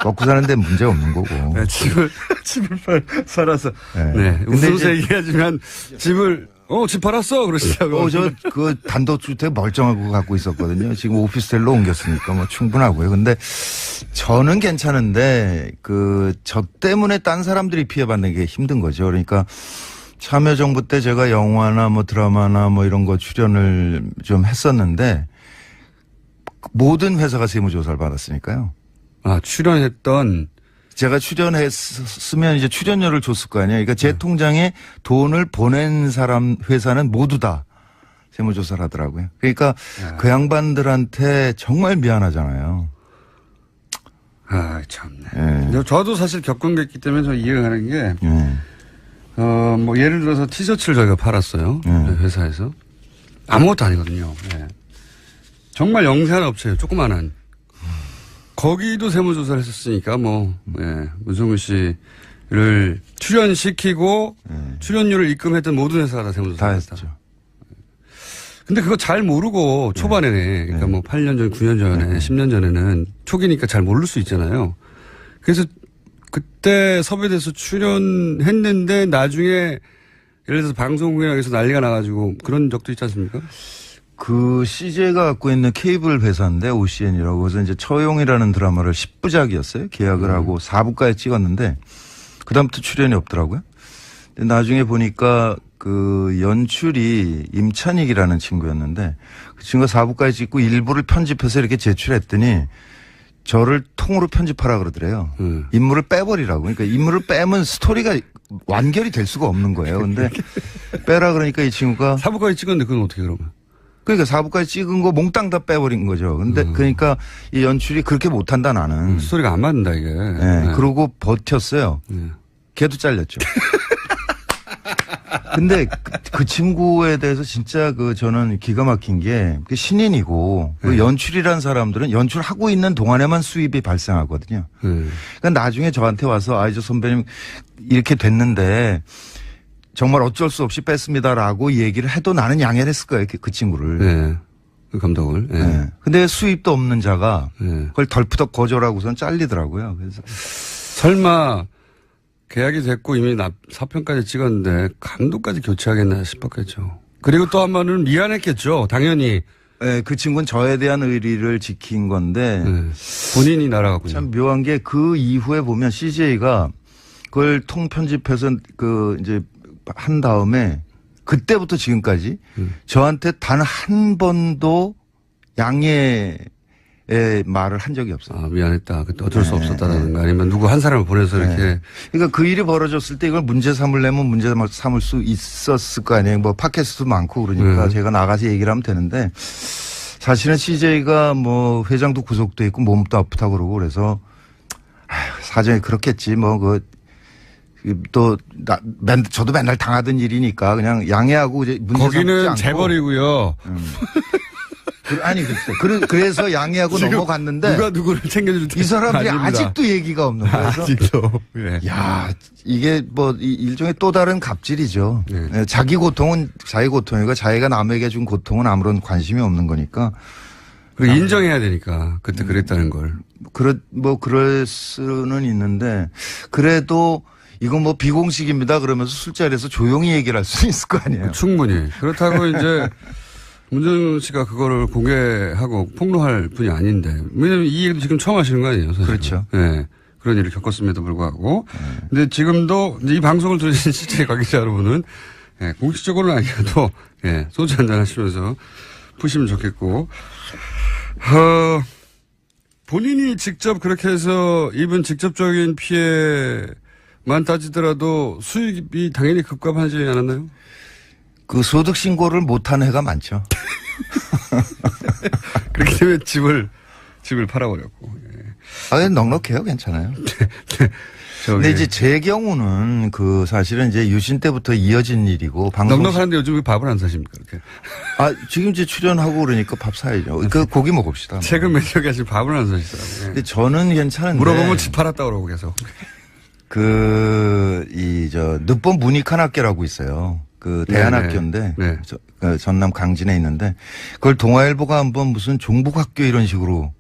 먹고 사는데 문제 없는 거고. 네, 집을 팔아서. 네. 네. 근데 웃으면서 이제 얘기하지만 집을 집 팔았어 그러시다고. 저 그 단독주택 멀쩡하고 갖고 있었거든요. 지금 오피스텔로 옮겼으니까 뭐 충분하고요. 근데 저는 괜찮은데 저 때문에 딴 사람들이 피해받는 게 힘든 거죠. 그러니까 참여정부 때 제가 영화나 뭐 드라마나 뭐 이런 거 출연을 좀 했었는데 모든 회사가 세무조사를 받았으니까요. 아, 출연했던. 제가 출연했으면 이제 출연료를 줬을 거 아니에요. 그러니까 제 통장에 돈을 보낸 사람 회사는 모두 다 세무조사를 하더라고요. 그러니까 그 양반들한테 정말 미안하잖아요. 아, 참네. 네. 저도 사실 겪은 게 있기 때문에 저 이해가 가는 게, 네. 뭐 예를 들어서 티셔츠를 저희가 팔았어요. 회사에서. 아무것도 아니거든요. 네. 정말 영세한 업체예요. 조그만한. 거기도 세무조사를 했었으니까 문성근 씨를 출연시키고 출연료를 입금했던 모든 회사가 다 다 세무조사를 했다. 했죠. 근데 그거 잘 모르고 초반에는 그러니까 뭐 8년 전, 9년 전에, 10년 전에는 초기니까 잘 모를 수 있잖아요. 그래서 그때 섭외돼서 출연했는데 나중에 예를 들어서 방송국이라서 난리가 나가지고 그런 적도 있지 않습니까? 그 CJ가 갖고 있는 케이블 회사인데 OCN이라고 그래서 이제 처용이라는 드라마를 10부작이었어요. 계약을 하고 4부까지 찍었는데 그다음부터 출연이 없더라고요. 근데 나중에 보니까 그 연출이 임찬익이라는 친구였는데 그 친구가 4부까지 찍고 일부를 편집해서 이렇게 제출했더니 저를 통으로 편집하라 그러더래요. 인물을 빼버리라고. 그러니까 인물을 빼면 스토리가 완결이 될 수가 없는 거예요. 근데 빼라 그러니까 이 친구가 4부까지 찍었는데 그건 어떻게 그러면? 그러니까 4부까지 찍은 거 몽땅 다 빼버린 거죠. 근데 그러니까 이 연출이 그렇게 못한다 나는. 스토리가 안 맞는다 이게. 네. 그러고 버텼어요. 걔도 잘렸죠. 근데 그 친구에 대해서 진짜 저는 기가 막힌 게 신인이고 그 연출이라는 사람들은 연출하고 있는 동안에만 수입이 발생하거든요. 그러니까 나중에 저한테 와서 저 선배님 이렇게 됐는데 정말 어쩔 수 없이 뺐습니다라고 얘기를 해도 나는 양해를 했을 거예요. 그 친구를. 네. 그 감독을. 네. 네. 근데 수입도 없는 자가 그걸 덜푸덕 거절하고선 잘리더라고요. 그래서 설마 계약이 됐고 이미 사편까지 찍었는데 감독까지 교체하겠나 싶었겠죠. 그리고 또 한 번은 미안했겠죠. 당연히. 네, 그 친구는 저에 대한 의리를 지킨 건데 본인이 날아갔군요. 참 묘한 게 그 이후에 보면 CJ가 그걸 통편집해서 이제 한 다음에 그때부터 지금까지 저한테 단 한 번도 양해의 말을 한 적이 없어요. 아, 미안했다. 그때 어쩔 수 없었다라든가 아니면 누구 한 사람을 보내서 이렇게. 그러니까 그 일이 벌어졌을 때 이걸 문제 삼으려면 문제 삼을 수 있었을 거 아니에요. 뭐 팟캐스트도 많고 그러니까 제가 나가서 얘기를 하면 되는데 사실은 CJ가 뭐 회장도 구속돼 있고 몸도 아프다고 그러고 그래서 사정이 그렇겠지 저도 맨날 당하던 일이니까 그냥 양해하고 이제 문제 삼지 거기는 않고. 재벌이고요. 아니 그래서 양해하고 넘어갔는데 누가 누구를 챙겨줄 이 사람들이 아닙니다. 아직도 얘기가 없는 거예요. 아직도. 네. 야 이게 일종의 또 다른 갑질이죠. 네. 자기 고통은 자기 고통이고 자기가 남에게 준 고통은 아무런 관심이 없는 거니까. 그리고 인정해야 되니까 그때 그랬다는 걸. 그럴 수는 있는데 그래도 이건 비공식입니다 그러면서 술자리에서 조용히 얘기를 할 수 있을 거 아니에요. 충분히. 그렇다고 이제 문정은 씨가 그거를 공개하고 폭로할 분이 아닌데. 왜냐면 이 얘기도 지금 처음 하시는 거 아니에요? 사실은. 그렇죠. 네. 그런 일을 겪었음에도 불구하고. 근데 지금도 이제 이 방송을 들으신 실제 관계자 여러분은 공식적으로는 아니어도 소주 한잔 하시면서 푸시면 좋겠고. 본인이 직접 그렇게 해서 입은 직접적인 피해만 따지더라도 수익이 당연히 급감하지 않았나요? 그 소득 신고를 못한 해가 많죠. 그렇게 되면 집을 팔아버렸고. 예. 아, 넉넉해요. 괜찮아요. 근데 이제 제 경우는 그 사실은 이제 유신 때부터 이어진 일이고 방송. 넉넉한데 요즘 왜 밥을 안 사십니까? 이렇게. 아, 지금 이제 출연하고 그러니까 밥 사야죠. 그 고기 먹읍시다. 최근 몇 년간 지금 밥을 안 사시더라고요. 예. 근데 저는 괜찮은데. 물어보면 집 팔았다 그러고 계속. 늦봄 문익환학교라고 있어요. 그 대안학교인데. 네. 그 전남 강진에 있는데 그걸 동아일보가 한번 무슨 종북학교 이런 식으로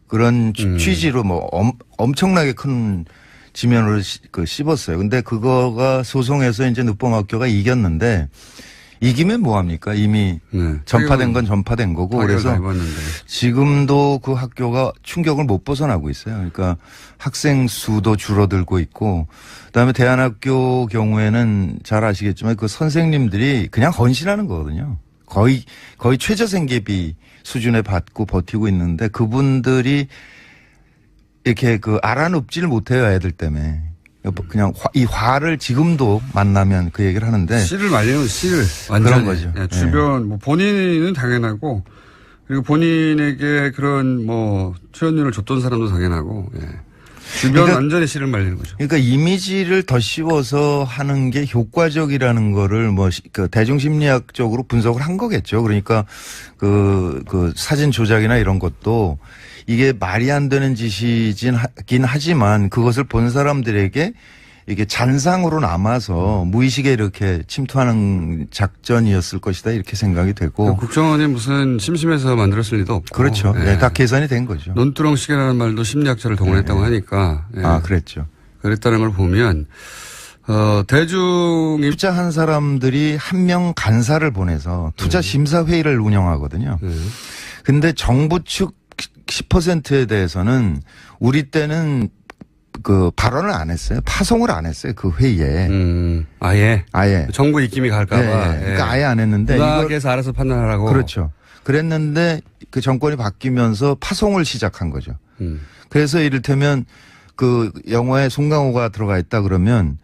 그런 취지로 뭐 엄청나게 큰 지면으로 씹었어요. 근데 그거가 소송에서 이제 늦봄학교가 이겼는데 이기면 뭐합니까? 이미 전파된 건 전파된 거고 그래서 지금도 그 학교가 충격을 못 벗어나고 있어요. 그러니까 학생 수도 줄어들고 있고 그다음에 대안학교 경우에는 잘 아시겠지만 그 선생님들이 그냥 헌신하는 거거든요. 거의 최저생계비 수준에 받고 버티고 있는데 그분들이 이렇게 알아눕지를 못해요. 애들 때문에. 그냥 이 화를 지금도 만나면 그 얘기를 하는데. 씨를 말리는 씨를. 완전히. 그런 거죠. 예, 주변, 뭐 본인은 당연하고, 그리고 본인에게 그런 출연료를 줬던 사람도 당연하고, 예. 주변 그러니까, 완전히 씨를 말리는 거죠. 그러니까 이미지를 더 씌워서 하는 게 효과적이라는 거를 대중심리학적으로 분석을 한 거겠죠. 그러니까 그 사진 조작이나 이런 것도 이게 말이 안 되는 짓이긴 하지만 그것을 본 사람들에게 이게 잔상으로 남아서 무의식에 이렇게 침투하는 작전이었을 것이다 이렇게 생각이 되고. 국정원이 무슨 심심해서 만들었을 리도 없고. 그렇죠. 예. 네, 다 계산이 된 거죠. 논두렁식이라는 말도 심리학자를 동원했다고 하니까. 예. 아, 그랬죠. 그랬다는 걸 보면 대중이 투자한 사람들이 한 명 간사를 보내서 투자 심사회의를 운영하거든요. 근데 정부 측 10%에 대해서는 우리 때는 발언을 안 했어요. 파송을 안 했어요. 그 회의에. 아예. 정부 입김이 갈까봐. 네. 그러니까 아예 안 했는데. 문학에서 알아서 판단하라고. 그렇죠. 그랬는데 그 정권이 바뀌면서 파송을 시작한 거죠. 그래서 이를테면 그 영화에 송강호가 들어가 있다 그러면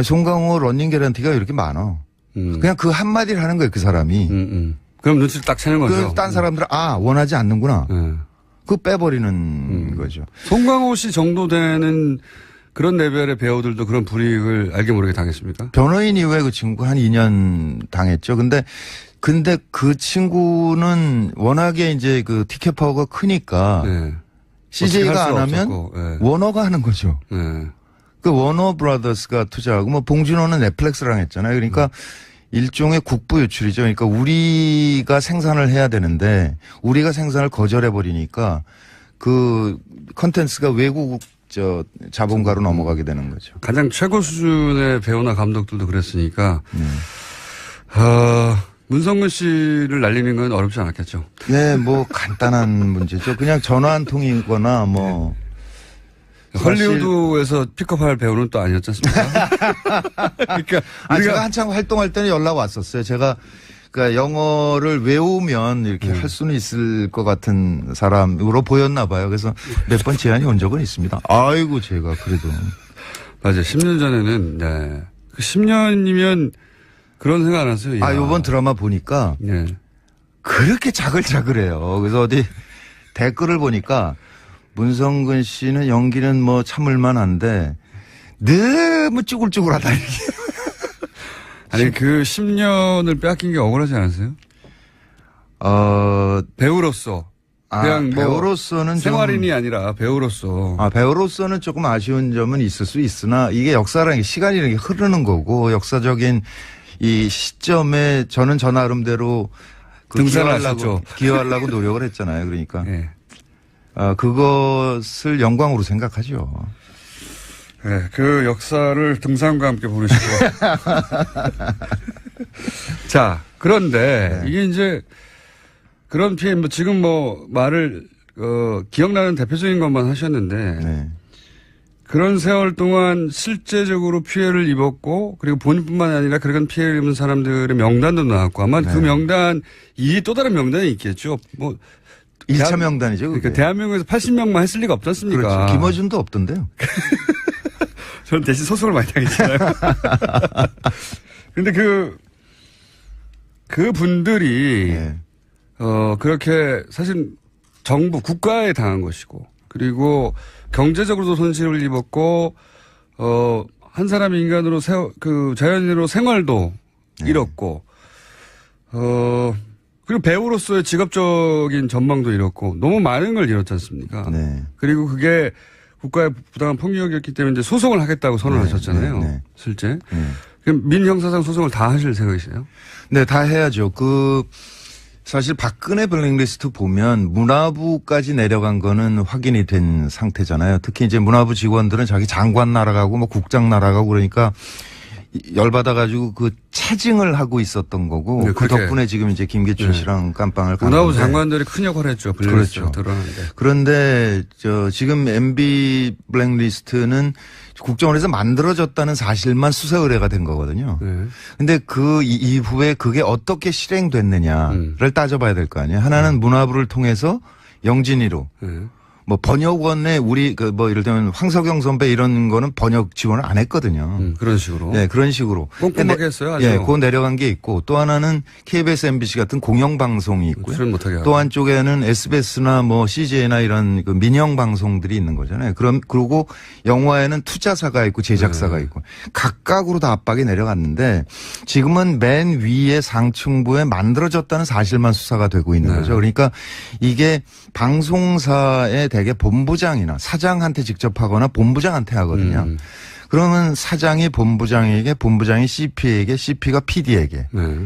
송강호 러닝 개런티가 이렇게 많아. 그냥 그 한마디를 하는 거예요. 그 사람이. 그럼 눈치를 딱 채는 거죠. 딴 사람들은 원하지 않는구나. 그 빼버리는 거죠. 송강호 씨 정도 되는 그런 레벨의 배우들도 그런 불이익을 알게 모르게 당했습니까? 변호인 이후에 그 친구 한 2년 당했죠. 근데 그 친구는 워낙에 이제 그 티켓 파워가 크니까 CJ가 안 하면 워너가 하는 거죠. 그 워너 브라더스가 투자하고 봉준호는 넷플릭스랑 했잖아요. 그러니까 일종의 국부 유출이죠. 그러니까 우리가 생산을 해야 되는데 우리가 생산을 거절해 버리니까 그 컨텐츠가 외국 자본가로 넘어가게 되는 거죠. 가장 최고 수준의 배우나 감독들도 그랬으니까 문성근 씨를 날리는 건 어렵지 않았겠죠. 네, 간단한 문제죠. 그냥 전화 한 통이거나 헐리우드에서 픽업할 배우는 또 아니었지 않습니까? 그러니까 제가 한창 활동할 때는 연락 왔었어요. 제가 그러니까 영어를 외우면 이렇게 할 수는 있을 것 같은 사람으로 보였나 봐요. 그래서 몇 번 제안이 온 적은 있습니다. 아이고 제가 그래도 맞아요. 10년 전에는 그 10년이면 그런 생각 안 하세요? 이번 드라마 보니까 그렇게 자글자글해요. 그래서 어디 댓글을 보니까 문성근 씨는 연기는 참을만 한데 너무 쭈글쭈글하다. 아니 그 10년을 빼앗긴 게 억울하지 않으세요? 배우로서 그냥 배우로서는 생활인이 아니라 배우로서 배우로서는 조금 아쉬운 점은 있을 수 있으나 이게 역사라는 게 시간이라는 게 흐르는 거고 역사적인 이 시점에 저는 저 나름대로 기여하려고 노력을 했잖아요. 그러니까. 그것을 영광으로 생각하죠. 네, 그 역사를 등산과 함께 보내시고. 자, 그런데 이게 이제 그런 피해, 지금 말을, 기억나는 대표적인 것만 하셨는데 그런 세월 동안 실제적으로 피해를 입었고 그리고 본인뿐만 아니라 그런 피해를 입은 사람들의 명단도 나왔고 아마 그 명단 이 또 다른 명단이 있겠죠. 뭐 1차 명단이죠. 그러니까 그게. 대한민국에서 80명만 했을 리가 없지 않습니까? 그렇죠. 김어준도 없던데요. 저는 대신 소송을 많이 당했잖아요. 근데 그 분들이 예. 그렇게 사실 정부 국가에 당한 것이고 그리고 경제적으로도 손실을 입었고 한 사람이 인간으로 자연인으로 생활도 잃었고 그리고 배우로서의 직업적인 전망도 잃었고 너무 많은 걸 잃었지 않습니까? 네. 그리고 그게 국가의 부당한 폭력이었기 때문에 이제 소송을 하겠다고 선언하셨잖아요. 네. 실제. 그럼 민형사상 소송을 다 하실 생각이세요? 네, 다 해야죠. 사실 박근혜 블랙리스트 보면 문화부까지 내려간 거는 확인이 된 상태잖아요. 특히 이제 문화부 직원들은 자기 장관 날아가고 뭐 국장 날아가고 그러니까 열받아가지고 그 체증을 하고 있었던 거고 네, 그 그렇게. 덕분에 지금 이제 김기춘 씨랑 깜빵을 간 문화부 건데. 장관들이 큰 역할을 했죠. 블랙리스트 그렇죠. 드러나는데. 그런데 지금 MB 블랙리스트는 국정원에서 만들어졌다는 사실만 수사 의뢰가 된 거거든요. 네. 근데 그 이후에 그게 어떻게 실행됐느냐를 따져봐야 될 거 아니에요. 하나는 문화부를 통해서 영진이로 네. 뭐 번역원에 우리 뭐 예를 들면 황석영 선배 이런 거는 번역 지원을 안 했거든요. 그런 식으로. 네, 그런 식으로. 꼼꼼하게 근데 했어요, 아주. 예, 그거 내려간 게 있고 또 하나는 KBS, MBC 같은 공영방송이 있고요. 출연 못하게 하고. 또 한쪽에는 SBS나 뭐 CJ나 이런 그 민영 방송들이 있는 거잖아요. 그리고 영화에는 투자사가 있고 제작사가 있고 각각으로 다 압박이 내려갔는데 지금은 맨 위에 상층부에 만들어졌다는 사실만 수사가 되고 있는 거죠. 그러니까 이게 방송사의 대개 본부장이나 사장한테 직접 하거나 본부장한테 하거든요. 그러면 사장이 본부장에게, 본부장이 CP에게, CP가 PD에게. 네.